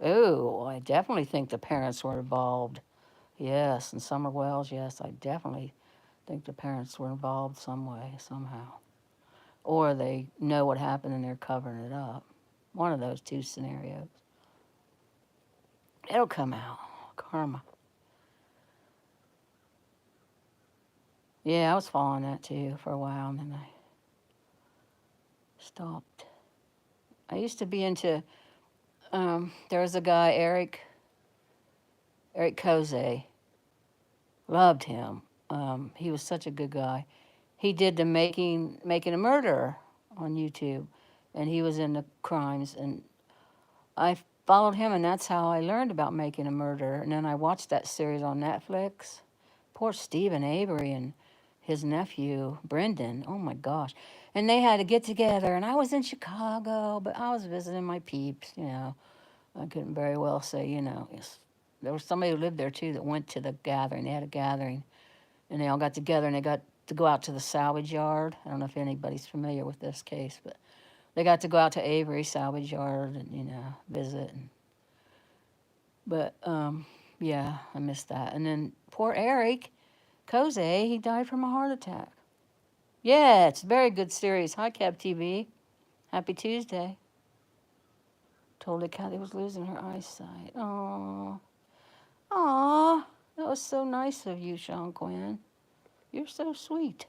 Oh, I definitely think the parents were involved. Yes, in Summer Wells, yes, I definitely think the parents were involved some way, somehow. Or they know what happened and they're covering it up. One of those two scenarios. It'll come out. Karma. Yeah, I was following that too for a while and then I stopped. I used to be into, there was a guy, Eric Koze. Loved him. He was such a good guy. He did the making a murderer on YouTube, and he was into crimes. And I followed him, and that's how I learned about making a murderer. And then I watched that series on Netflix. Poor Stephen Avery and his nephew Brendan. Oh my gosh! And they had to get together, and I was in Chicago, but I was visiting my peeps. You know, I couldn't very well say, you know, there was somebody who lived there too that went to the gathering. They had a gathering and they all got together and they got to go out to the salvage yard. I don't know if anybody's familiar with this case, but they got to go out to Avery salvage yard and visit. But yeah, I missed that. And then poor Eric Koze, he died from a heart attack. Yeah, it's a very good series. Hi, Cab TV. Happy Tuesday. Told her Kathy was losing her eyesight. Oh, aw, that was so nice of you, Sean Quinn. You're so sweet.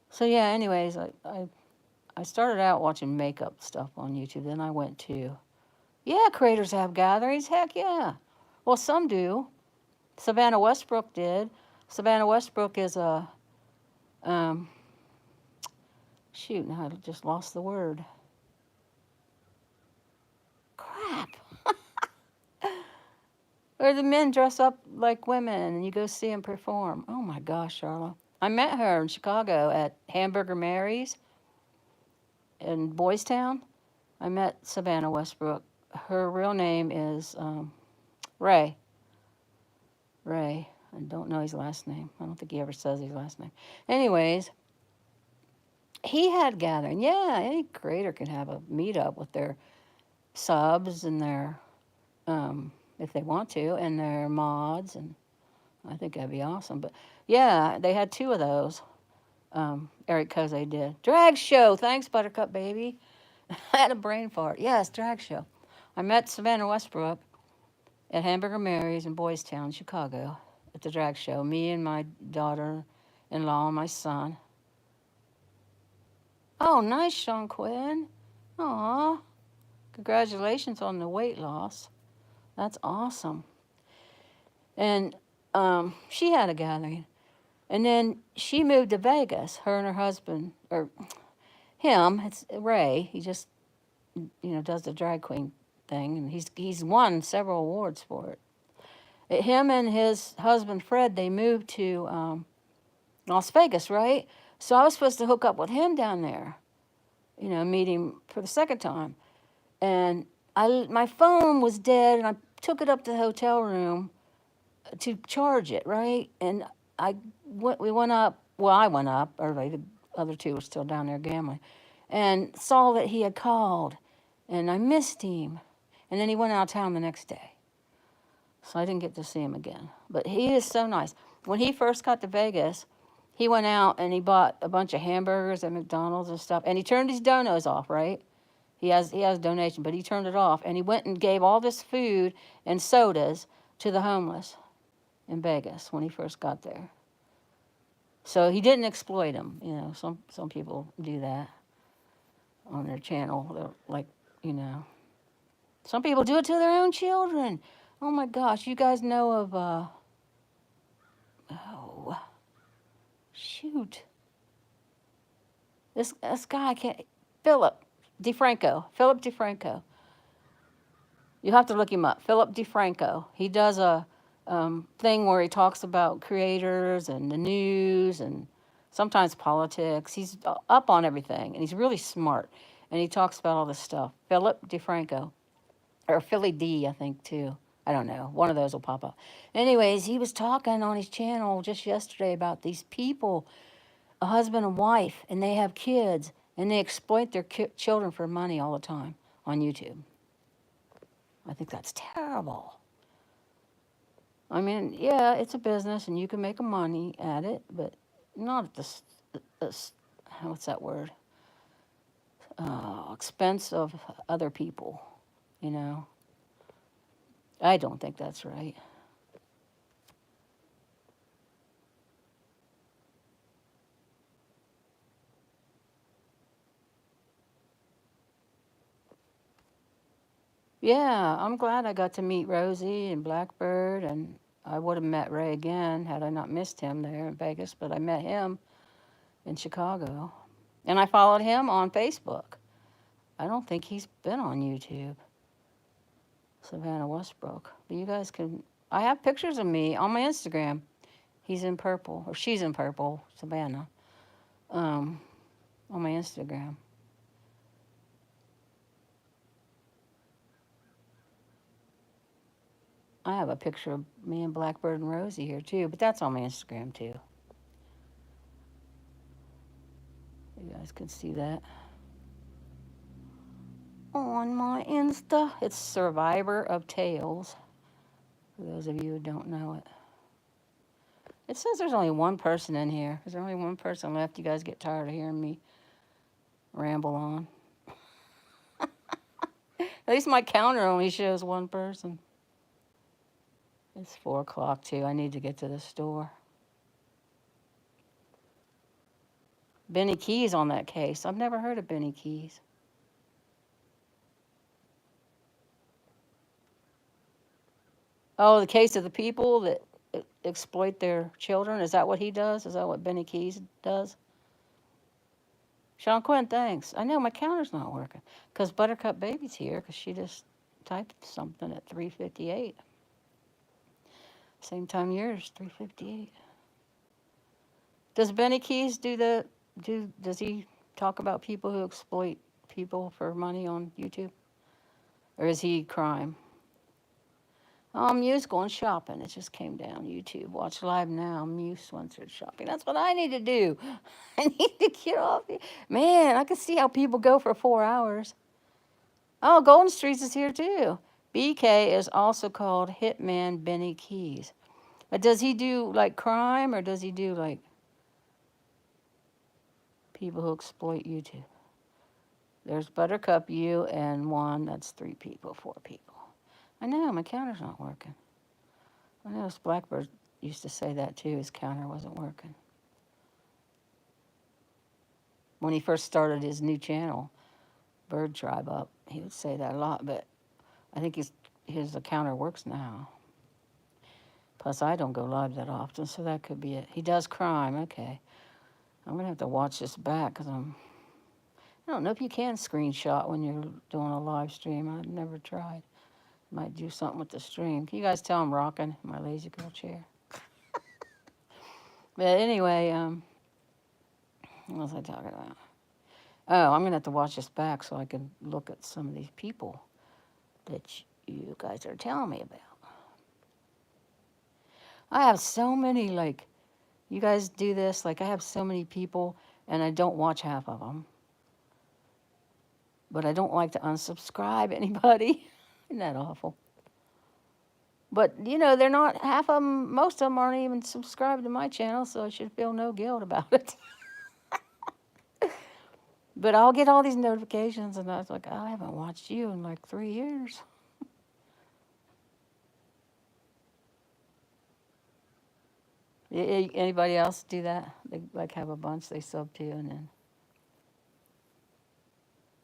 So yeah, anyways, I started out watching makeup stuff on YouTube. Then I went to, yeah, creators have gatherings. Heck yeah. Well, some do. Savannah Westbrook did. Savannah Westbrook is a, um, shoot, now I just lost the word. Crap. Where the men dress up like women and you go see them perform. Oh my gosh, Charlotte. I met her in Chicago at Hamburger Mary's in Boys Town. I met Savannah Westbrook. Her real name is Ray. Ray. I don't know his last name. I don't think he ever says his last name. Anyways, he had gathering. Yeah, any creator can have a meetup with their subs and their, if they want to, and their mods, and I think that'd be awesome. But yeah, they had two of those. Eric Koze did. Drag show. Thanks, Buttercup Baby. I had a brain fart. Yes, drag show. I met Savannah Westbrook at Hamburger Mary's in Boys Town, Chicago, at the drag show. Me and my daughter-in-law and my son. Oh, nice, Sean Quinn. Aw, congratulations on the weight loss. That's awesome. And she had a gathering. And then she moved to Vegas, her and her husband, or him, it's Ray. He just, does the drag queen thing, and he's won several awards for it. Him and his husband Fred, they moved to Las Vegas, right? So I was supposed to hook up with him down there. meet him for the second time. And my phone was dead, and I took it up to the hotel room to charge it, right? And we went up. Well, I went up. Everybody, the other two were still down there gambling, and saw that he had called, and I missed him. And then he went out of town the next day, so I didn't get to see him again. But he is so nice. When he first got to Vegas, he went out and he bought a bunch of hamburgers at McDonald's and stuff, and he turned his donos off, right? He has donation, but he turned it off, and he went and gave all this food and sodas to the homeless in Vegas when he first got there. So he didn't exploit them. Some people do that on their channel. They're like, some people do it to their own children. Oh my gosh, you guys know of oh shoot, this guy can't Philip DeFranco. You have to look him up. Philip DeFranco. He does a thing where he talks about creators and the news and sometimes politics. He's up on everything, and he's really smart. And he talks about all this stuff. Philip DeFranco, or Philly D, I think too. I don't know. One of those will pop up. Anyways, he was talking on his channel just yesterday about these people, a husband and wife, and they have kids, and they exploit their children for money all the time on YouTube. I think that's terrible. I mean, yeah, it's a business and you can make money at it, but not at the what's that word? Expense of other people, I don't think that's right. Yeah, I'm glad I got to meet Rosie and Blackbird, and I would have met Ray again had I not missed him there in Vegas, but I met him in Chicago. And I followed him on Facebook. I don't think he's been on YouTube. Savannah Westbrook. But you guys can. I have pictures of me on my Instagram. He's in purple, or she's in purple, Savannah, on my Instagram. I have a picture of me and Blackbird and Rosie here too, but that's on my Instagram too. You guys can see that on my Insta. It's Survivor of Tales, for those of you who don't know it. It says there's only one person in here. Is there only one person left? You guys get tired of hearing me ramble on? At least my counter only shows one person. It's 4 o'clock too. I need to get to the store. Benny Keys on that case. I've never heard of Benny Keys. Oh, the case of the people that exploit their children. Is that what he does? Is that what Benny Keys does? Sean Quinn, thanks. I know my counter's not working because Buttercup Baby's here because she just typed something at 3:58. Same time yours, 3:58. Does Benny Keys does he talk about people who exploit people for money on YouTube? Or is he crime? Muse going shopping. It just came down. YouTube. Watch live now. Muse went shopping. That's what I need to do. I need to get off. Man, I can see how people go for 4 hours. Oh, Golden Streets is here too. BK is also called Hitman Benny Keys. But does he do like crime or does he do like people who exploit YouTube? There's Buttercup, you, and one. That's 3 people, 4 people. I know, my counter's not working. I know Blackbird used to say that too, his counter wasn't working. When he first started his new channel, Bird Tribe Up, he would say that a lot, but I think his counter works now. Plus, I don't go live that often, so that could be it. He does crime, okay. I'm going to have to watch this back because I don't know if you can screenshot when you're doing a live stream. I've never tried. Might do something with the stream. Can you guys tell I'm rocking my lazy girl chair? But anyway, what was I talking about? Oh, I'm gonna have to watch this back so I can look at some of these people that you guys are telling me about. I have so many, like, you guys do this, like, I have so many people and I don't watch half of them. But I don't like to unsubscribe anybody. Isn't that awful? But, you know, they're not, half of them, most of them aren't even subscribed to my channel, so I should feel no guilt about it. But I'll get all these notifications, and I was like, I haven't watched you in like 3 years. Anybody else do that? They like have a bunch they sub to, and then.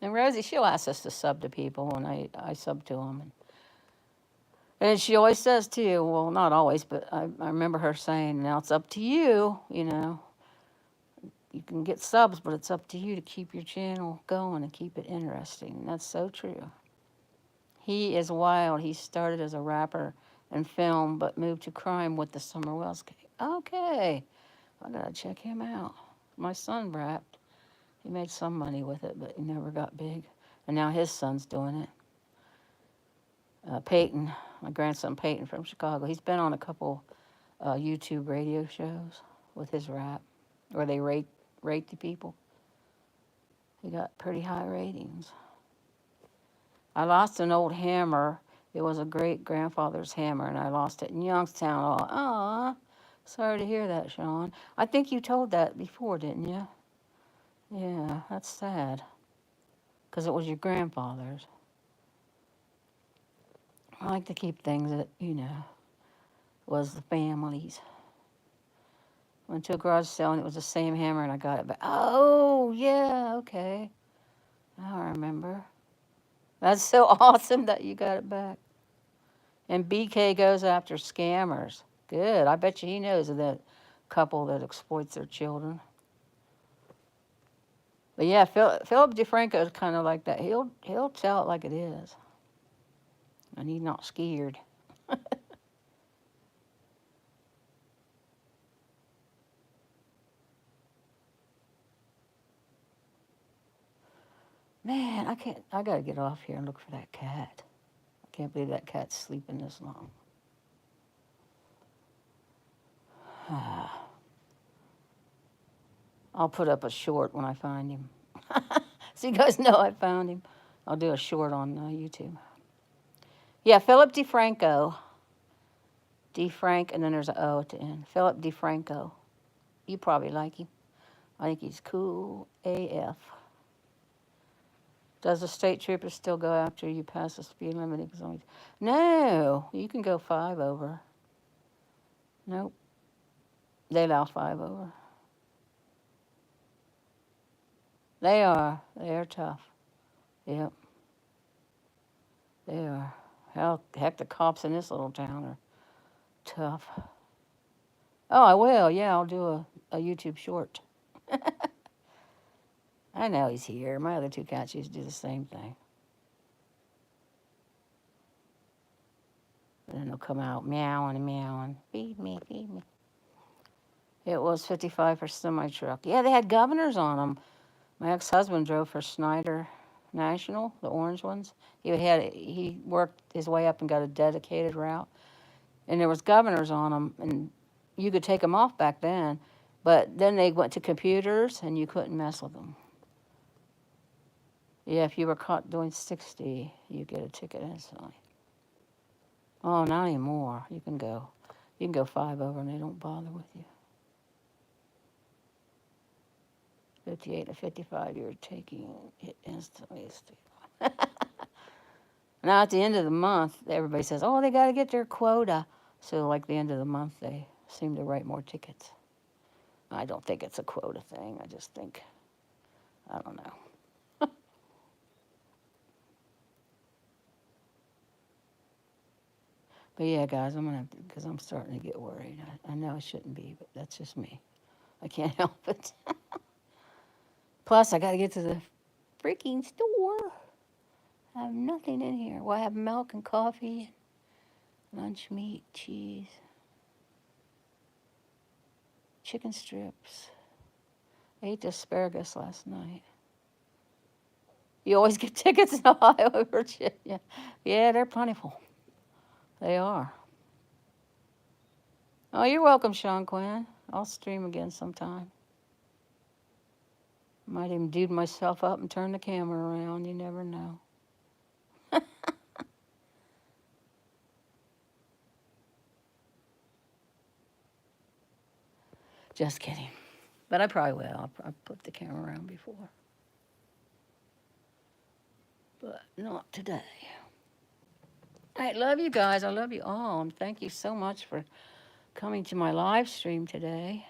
And Rosie, she'll ask us to sub to people, and I sub to them. And she always says too, well, not always, but I remember her saying, now it's up to you, you know. You can get subs, but it's up to you to keep your channel going and keep it interesting. And that's so true. He is wild. He started as a rapper and film, but moved to crime with the Summer Wells case. Okay, I gotta check him out. My son rapped. He made some money with it, but he never got big. And now his son's doing it. Peyton, my grandson Peyton from Chicago, he's been on a couple YouTube radio shows with his rap, where they rate the people. He got pretty high ratings. I lost an old hammer. It was a great grandfather's hammer, and I lost it in Youngstown. Oh, aw, sorry to hear that, Sean. I think you told that before, didn't you? Yeah, that's sad. Because it was your grandfather's. I like to keep things that, you know, was the family's. Went to a garage sale, and it was the same hammer, and I got it back. Oh, yeah, okay. Now I remember. That's so awesome that you got it back. And BK goes after scammers. Good. I bet you he knows of that couple that exploits their children. But yeah, Philip DeFranco is kind of like that. He'll tell it like it is, and he's not scared. Man, I can't. I gotta get off here and look for that cat. I can't believe that cat's sleeping this long. I'll put up a short when I find him. So you guys know I found him. I'll do a short on YouTube. Yeah, Philip DeFranco. DeFrank, and then there's an O at the end. Philip DeFranco. You probably like him. I think he's cool AF. Does the state trooper still go after you pass the speed limit? No, you can go 5 over. Nope. They allow 5 over. They are. They are tough. Yep. They are. Heck, the cops in this little town are tough. Oh, I will. Yeah, I'll do a YouTube short. I know he's here. My other 2 cats used to do the same thing. And then they'll come out meowing and meowing. Feed me, feed me. It was 55 for semi-truck. Yeah, they had governors on them. My ex-husband drove for Schneider National, the orange ones. He worked his way up and got a dedicated route. And there was governors on them, and you could take them off back then. But then they went to computers, and you couldn't mess with them. Yeah, if you were caught doing 60, you get a ticket instantly. Oh, not anymore. You can go 5 over, and they don't bother with you. 58 to 55, you're taking it instantly. Now, at the end of the month, everybody says, oh, they got to get their quota. So, like, the end of the month, they seem to write more tickets. I don't think it's a quota thing. I just think, I don't know. But yeah, guys, I'm going to have to, because I'm starting to get worried. I know I shouldn't be, but that's just me. I can't help it. Plus, I got to get to the freaking store. I have nothing in here. Well, I have milk and coffee, lunch meat, cheese, chicken strips. I ate asparagus last night. You always get tickets in Ohio, Virginia. Yeah, they're plentiful. They are. Oh, you're welcome, Sean Quinn. I'll stream again sometime. Might even dude myself up and turn the camera around. You never know. Just kidding. But I probably will. I'll put the camera around before. But not today. I love you guys. I love you all. And thank you so much for coming to my live stream today.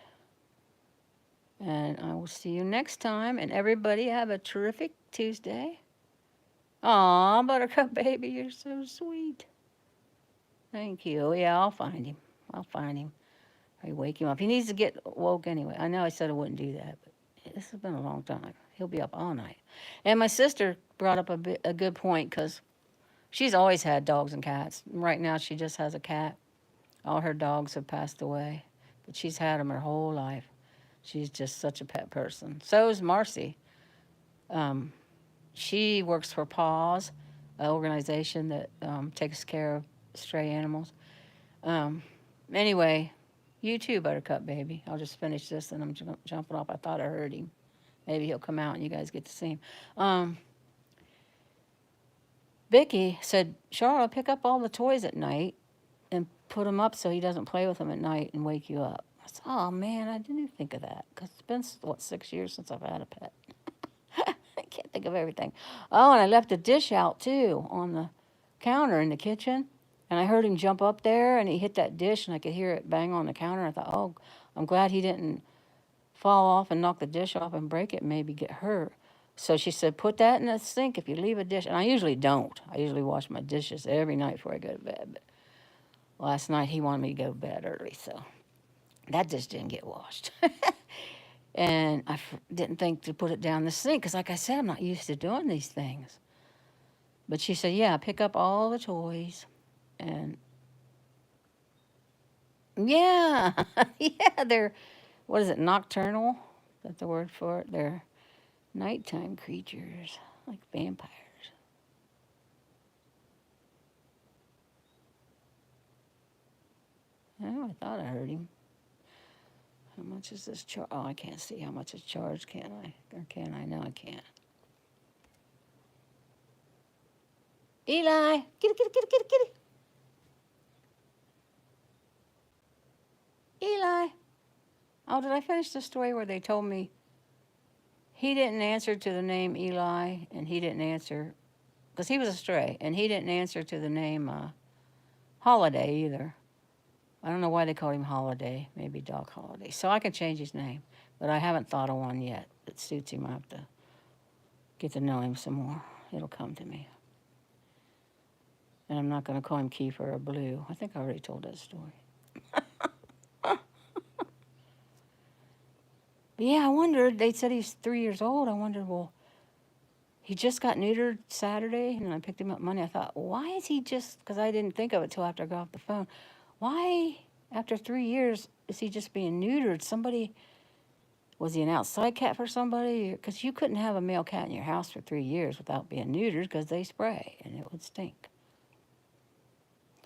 And I will see you next time. And everybody have a terrific Tuesday. Aw, Buttercup baby, you're so sweet. Thank you. Yeah, I'll find him. I'll find him. I wake him up. He needs to get woke anyway. I know I said I wouldn't do that, but this has been a long time. He'll be up all night. And my sister brought up a good point because she's always had dogs and cats. Right now, she just has a cat. All her dogs have passed away, but she's had them her whole life. She's just such a pet person. So is Marcy. She works for PAWS, an organization that takes care of stray animals. Anyway, you too, Buttercup baby. I'll just finish this and I'm jumping off. I thought I heard him. Maybe he'll come out and you guys get to see him. Vicky said, Charlotte, pick up all the toys at night and put them up so he doesn't play with them at night and wake you up. I said, oh man, I didn't think of that because it's been, 6 years since I've had a pet. I can't think of everything. Oh, and I left a dish out too on the counter in the kitchen. And I heard him jump up there and he hit that dish and I could hear it bang on the counter. I thought, oh, I'm glad he didn't fall off and knock the dish off and break it and maybe get hurt. So she said, put that in the sink if you leave a dish. And I usually don't. I usually wash my dishes every night before I go to bed. But last night he wanted me to go to bed early, so that dish didn't get washed. And I didn't think to put it down the sink because, like I said, I'm not used to doing these things. But she said, yeah, pick up all the toys. And yeah, yeah, they're, what is it, nocturnal? Is that the word for it? They're nighttime creatures, like vampires. Oh, I thought I heard him. How much is this charge? Oh, I can't see how much it's charged, can I? Or can I? No, I can't. Eli, kitty, kitty, kitty, kitty, kitty. Eli. Oh, did I finish the story where they told me he didn't answer to the name Eli, and he didn't answer, because he was a stray, and he didn't answer to the name Holiday either. I don't know why they called him Holiday, maybe Doc Holiday. So I can change his name, but I haven't thought of one yet that suits him. I have to get to know him some more. It'll come to me. And I'm not going to call him Kiefer or Blue. I think I already told that story. But yeah, I wondered, they said he's 3 years old. I wondered, well, he just got neutered Saturday, and I picked him up Monday. I thought, why is he just, because I didn't think of it till after I got off the phone. Why, after 3 years, is he just being neutered? Somebody, was he an outside cat for somebody? Because you couldn't have a male cat in your house for 3 years without being neutered because they spray, and it would stink.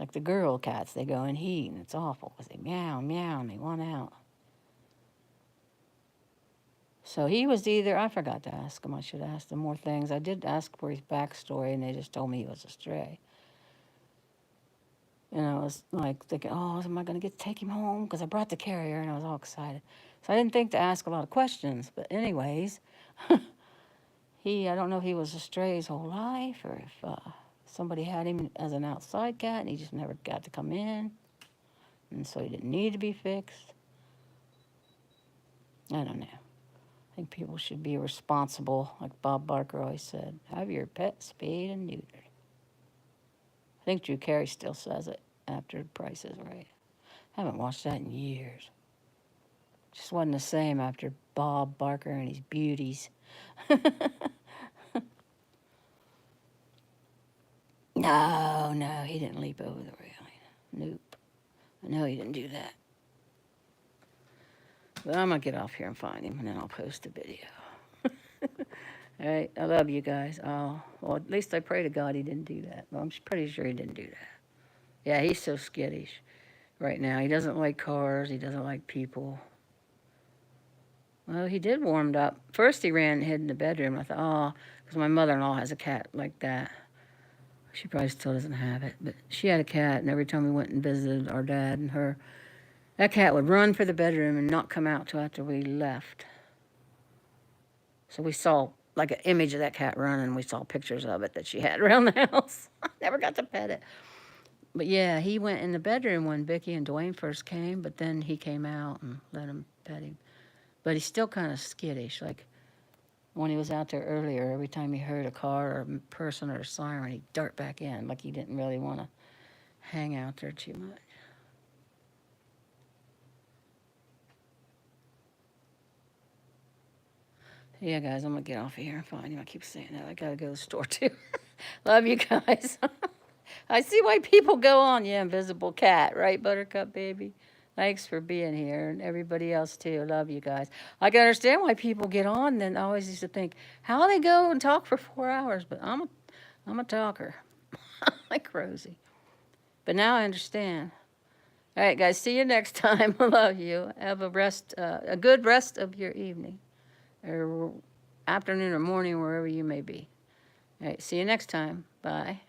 Like the girl cats, they go in heat, and it's awful because they meow, meow, and they want out. So he was either, I forgot to ask him, I should have asked him more things. I did ask for his backstory, and they just told me he was a stray. And I was like thinking, oh, am I going to get to take him home? Because I brought the carrier, and I was all excited. So I didn't think to ask a lot of questions. But anyways, I don't know if he was a stray his whole life, or if somebody had him as an outside cat, and he just never got to come in. And so he didn't need to be fixed. I don't know. I think people should be responsible, like Bob Barker always said. Have your pet spayed and neutered. I think Drew Carey still says it after Price is Right. I haven't watched that in years. Just wasn't the same after Bob Barker and his beauties. No, he didn't leap over the railing. Nope. I know he didn't do that. But I'm going to get off here and find him, and then I'll post a video. All right, I love you guys. Oh, well, at least I pray to God he didn't do that. Well, I'm pretty sure he didn't do that. Yeah, he's so skittish right now. He doesn't like cars. He doesn't like people. Well, he did warmed up. First, he ran and hid in the bedroom. I thought, oh, because my mother-in-law has a cat like that. She probably still doesn't have it, but she had a cat, and every time we went and visited our dad and her, that cat would run for the bedroom and not come out till after we left. So we saw like an image of that cat running. We saw pictures of it that she had around the house. I never got to pet it. But yeah, he went in the bedroom when Vicky and Dwayne first came, but then he came out and let him pet him. But he's still kind of skittish. Like when he was out there earlier, every time he heard a car or a person or a siren, he'd dart back in like he didn't really want to hang out there too much. Yeah, guys, I'm going to get off of here and find him. I keep saying that. I got to go to the store, too. Love you guys. I see why people go on. Yeah, invisible cat, right, Buttercup baby? Thanks for being here, and everybody else, too. Love you guys. I can understand why people get on. Then I always used to think, how they go and talk for 4 hours? But I'm a talker. Like Rosie. But now I understand. All right, guys, see you next time. I love you. Have a good rest of your evening. Or afternoon or morning, wherever you may be. All right, see you next time. Bye.